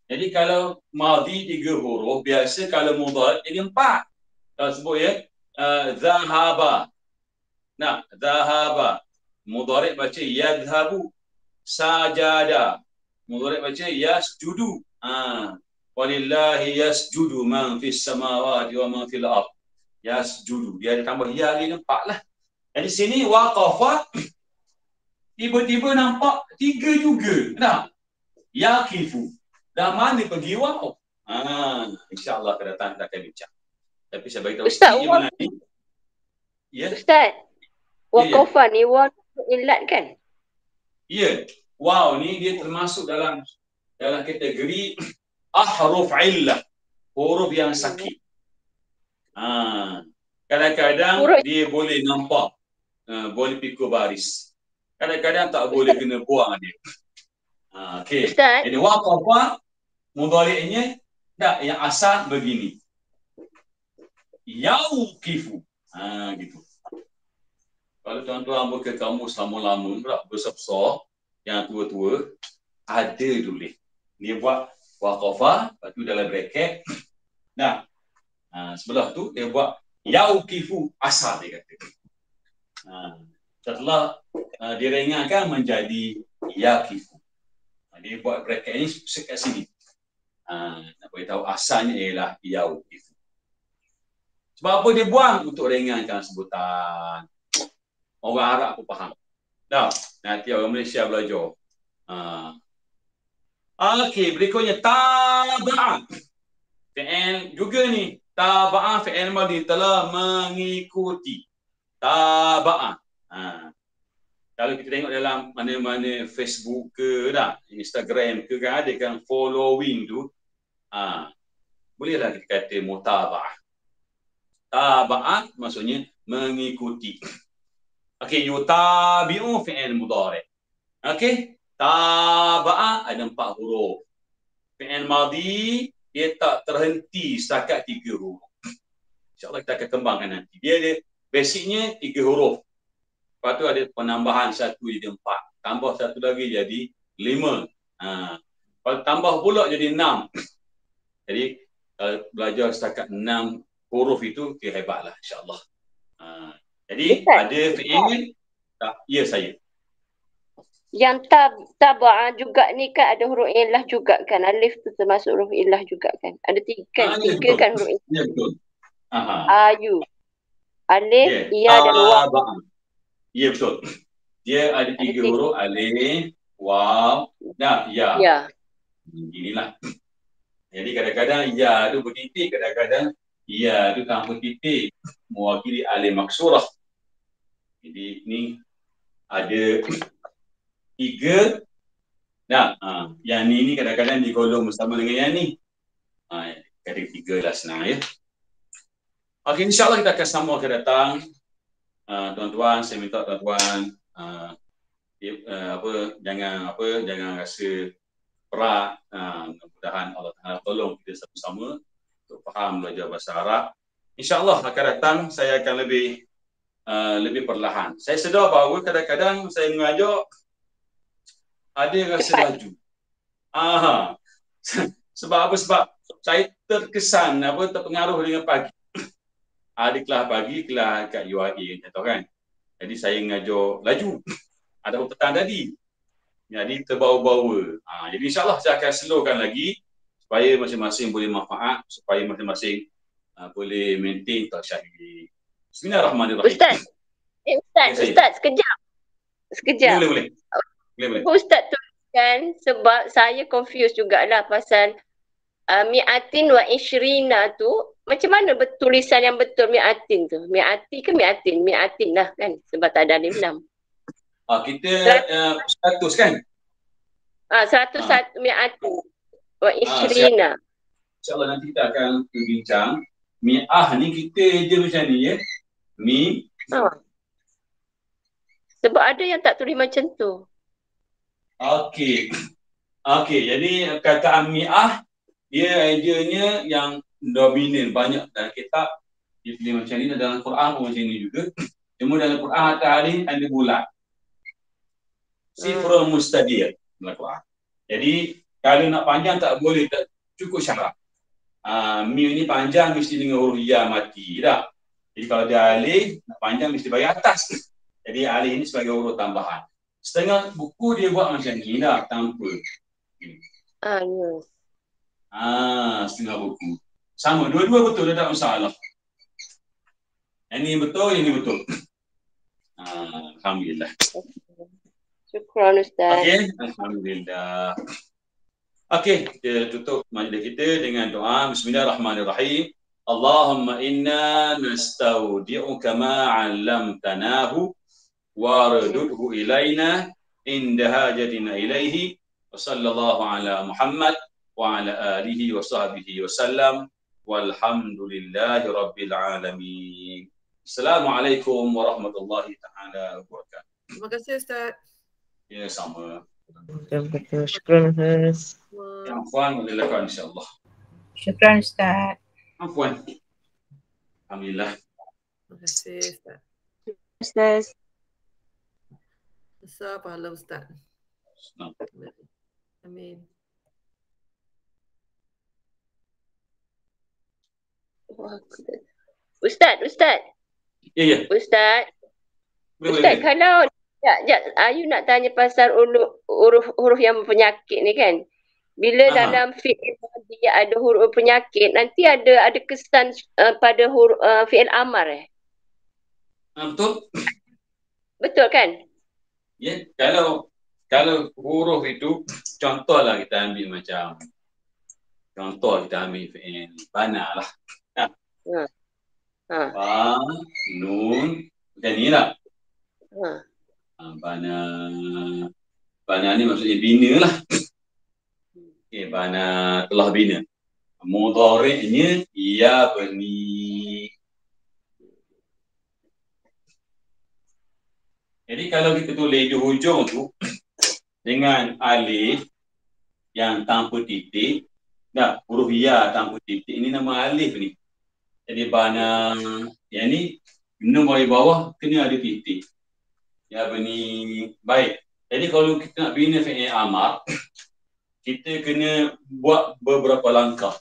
Jadi kalau madhi 3 huruf, biasa kalau mudhari' jadi 4. Kalau sebut zahaba. Zahaba. Mudhari' baca yadhhabu. Sajada. Mudhari' baca yasjudu. Walillahi yasjudu man fis samawati wa man fil ardh. Yasjudu. Dia ada tambah ya lagi 4 lah. Jadi sini waqafa tiba-tiba nampak 3 juga. Yaqifu. Dah mana pergi waw? Insya-Allah akan datang kita akan bincang. Tapi saya bagi tahu Ustaz, Ustaz, waqafa ni waw ilat kan? Ya. Waw ni dia termasuk dalam kategori ahruf illah, huruf yang sakit. Kadang-kadang dia boleh nampak, boleh pikul baris. Kadang-kadang tak boleh kena buang dia. Okey. Jadi waqafa mudhari'nya yang asal begini. Yauqifu. Gitu. Kalau tuan-tuan buka kamus lama-lama besar-besar yang tua-tua ada tulis. Dia buat waqafa, lepas tu dalam bracket. Sebelah tu dia buat yauqifu asal dia kata. Setelah direngakan menjadi yaqifu. Dia buat bracket ni kat sini. Nak beritahu asalnya ialah yauqifu. Sebab apa dia buang? Untuk ringankan sebutan. Orang Arab pun faham. Nanti orang Malaysia belajar. Okey, berikutnya taba'ah. Fi'il juga ni. Taba'ah fi'il madhi, telah mengikuti. Taba'ah. Kalau kita tengok dalam mana-mana Facebook ke Instagram ke kan, ada kan following tu. Bolehlah kita kata mutaba'ah. Taba'ah maksudnya mengikuti. Okey, yutabi'u fi'il mudhari'. Okey, taba'ah ada 4 huruf. Fi'il madhi dia tak terhenti setakat 3 huruf. InsyaAllah kita akan kembangkan nanti. Dia ada basicnya 3 huruf. Lepas tu ada penambahan 1 jadi 4. Tambah 1 lagi jadi 5. Kalau tambah pula jadi 6. Jadi belajar setakat 6 huruf itu hebatlah insya-Allah. Jadi ada fi'il ya saya. Yang taba'ah juga ni kan ada huruf illah juga kan? Alif tu termasuk huruf illah juga kan? Ada 3 kan? 3 kan huruf illah. Ya betul. Ayu. Alif, ya dan waw. Ya betul. Dia ada 3 huruf alif, waw dan ya. Inilah. Jadi kadang-kadang ya tu bertitik, kadang-kadang ya tu tanpa titik, mewakili alif maksurah. Jadi ni ada 3. Yang ni kadang-kadang digolong bersama dengan yang ni. Ada 3 lah senang ya. Okey, insya-Allah kita akan sambung akan datang. Tuan-tuan, saya minta tuan-tuan jangan rasa berat. Mudah-mudahan Allah Taala tolong kita sama-sama untuk faham belajar bahasa Arab. InsyaAllah akan datang saya akan lebih perlahan. Saya sedar bahawa kadang-kadang saya mengajar ada rasa laju. Sebab apa? Sebab saya terkesan terpengaruh dengan pagi. Ada kelas pagi, kelas kat UIA kan. Jadi saya mengajar laju. Ada petang tadi. Jadi terbawa-bawa. Jadi insyaAllah saya akan slowkan lagi supaya masing-masing boleh manfaat, supaya masing-masing boleh maintain tasyahud. Bismillahirrahmanirrahim. Ustaz, sekejap. Boleh. Ustaz tuliskan sebab saya confused jugalah pasal mi'atin wa ishrina tu. Macam mana tulisan yang betul mi'atin tu? Mi'ati ke mi'atin? Mi'atin lah kan sebab tak ada alif lam. Kita 100 kan? 101 mi'atin wa ishrina. InsyaAllah nanti kita akan berbincang. Mi'ah ni kita je macam ni ya. Sebab ada yang tak tulis macam tu. Okey, jadi kataan mi'ah dia idenya yang dominan banyak dalam kitab. Dia pilih macam ni, dalam Quran pun macam ni juga. Cuma dalam Quran ada alif, ada bulat. Sifrul mustadir dalam Quran. Jadi kalau nak panjang tak boleh, tak cukup syarat. Mim ni panjang mesti dengan huruf ya mati tak. Jadi kalau dia alif nak panjang mesti bagi atas. Jadi alif ini sebagai huruf tambahan. Setengah buku dia buat macam ni dah tanpa. Setengah buku. Sama, dua-dua betul, tak ada masalah. Yang ni betul, yang ni betul. Alhamdulillah. Syukran Ustaz. Okey, alhamdulillah. Okey, kita tutup majlis kita dengan doa. Bismillahirrahmanirrahim. Allahumma inna nastaudi'uka ma 'allamtanahu waردده إلينا عند حاجتنا إليه وصلى الله على محمد وعلى آله وصحبه وسلم والحمد لله رب العالمين. Assalamualaikum warahmatullahi taala wabarakatuh. Terima kasih Ustaz. Ya, sama. Betul. Syukran Ustaz. Ya, Afwan, boleh lakukan insyaAllah. Syukran Ustaz. Afwan. Alhamdulillah. Terima kasih Ustaz. Ustaz. Besar pahala Ustaz. Assalamualaikum. Amin. Ustaz. Ya. Ustaz, Boleh. kalau Ayu nak tanya pasal huruf yang penyakit ni kan. Bila dalam fi'il dia ada huruf penyakit, nanti ada kesan pada huruf fi'il amar Betul? Betul kan? Ya, kalau huruf itu contohlah kita ambil macam fi'il bana lah. Ba, nun, macam ni lah. Bana ni maksudnya bina lah. Okay, bana telah bina. Mudhari'nya ia bani. Jadi kalau kita tulis di hujung tu dengan alif yang tanpa titik, huruf ya tanpa titik, ini nama alif ni. Jadi bana yang ni nun bagi bawah kena ada titik. Ya bani. Baik. Jadi kalau kita nak bina fi'il amar, kita kena buat beberapa langkah.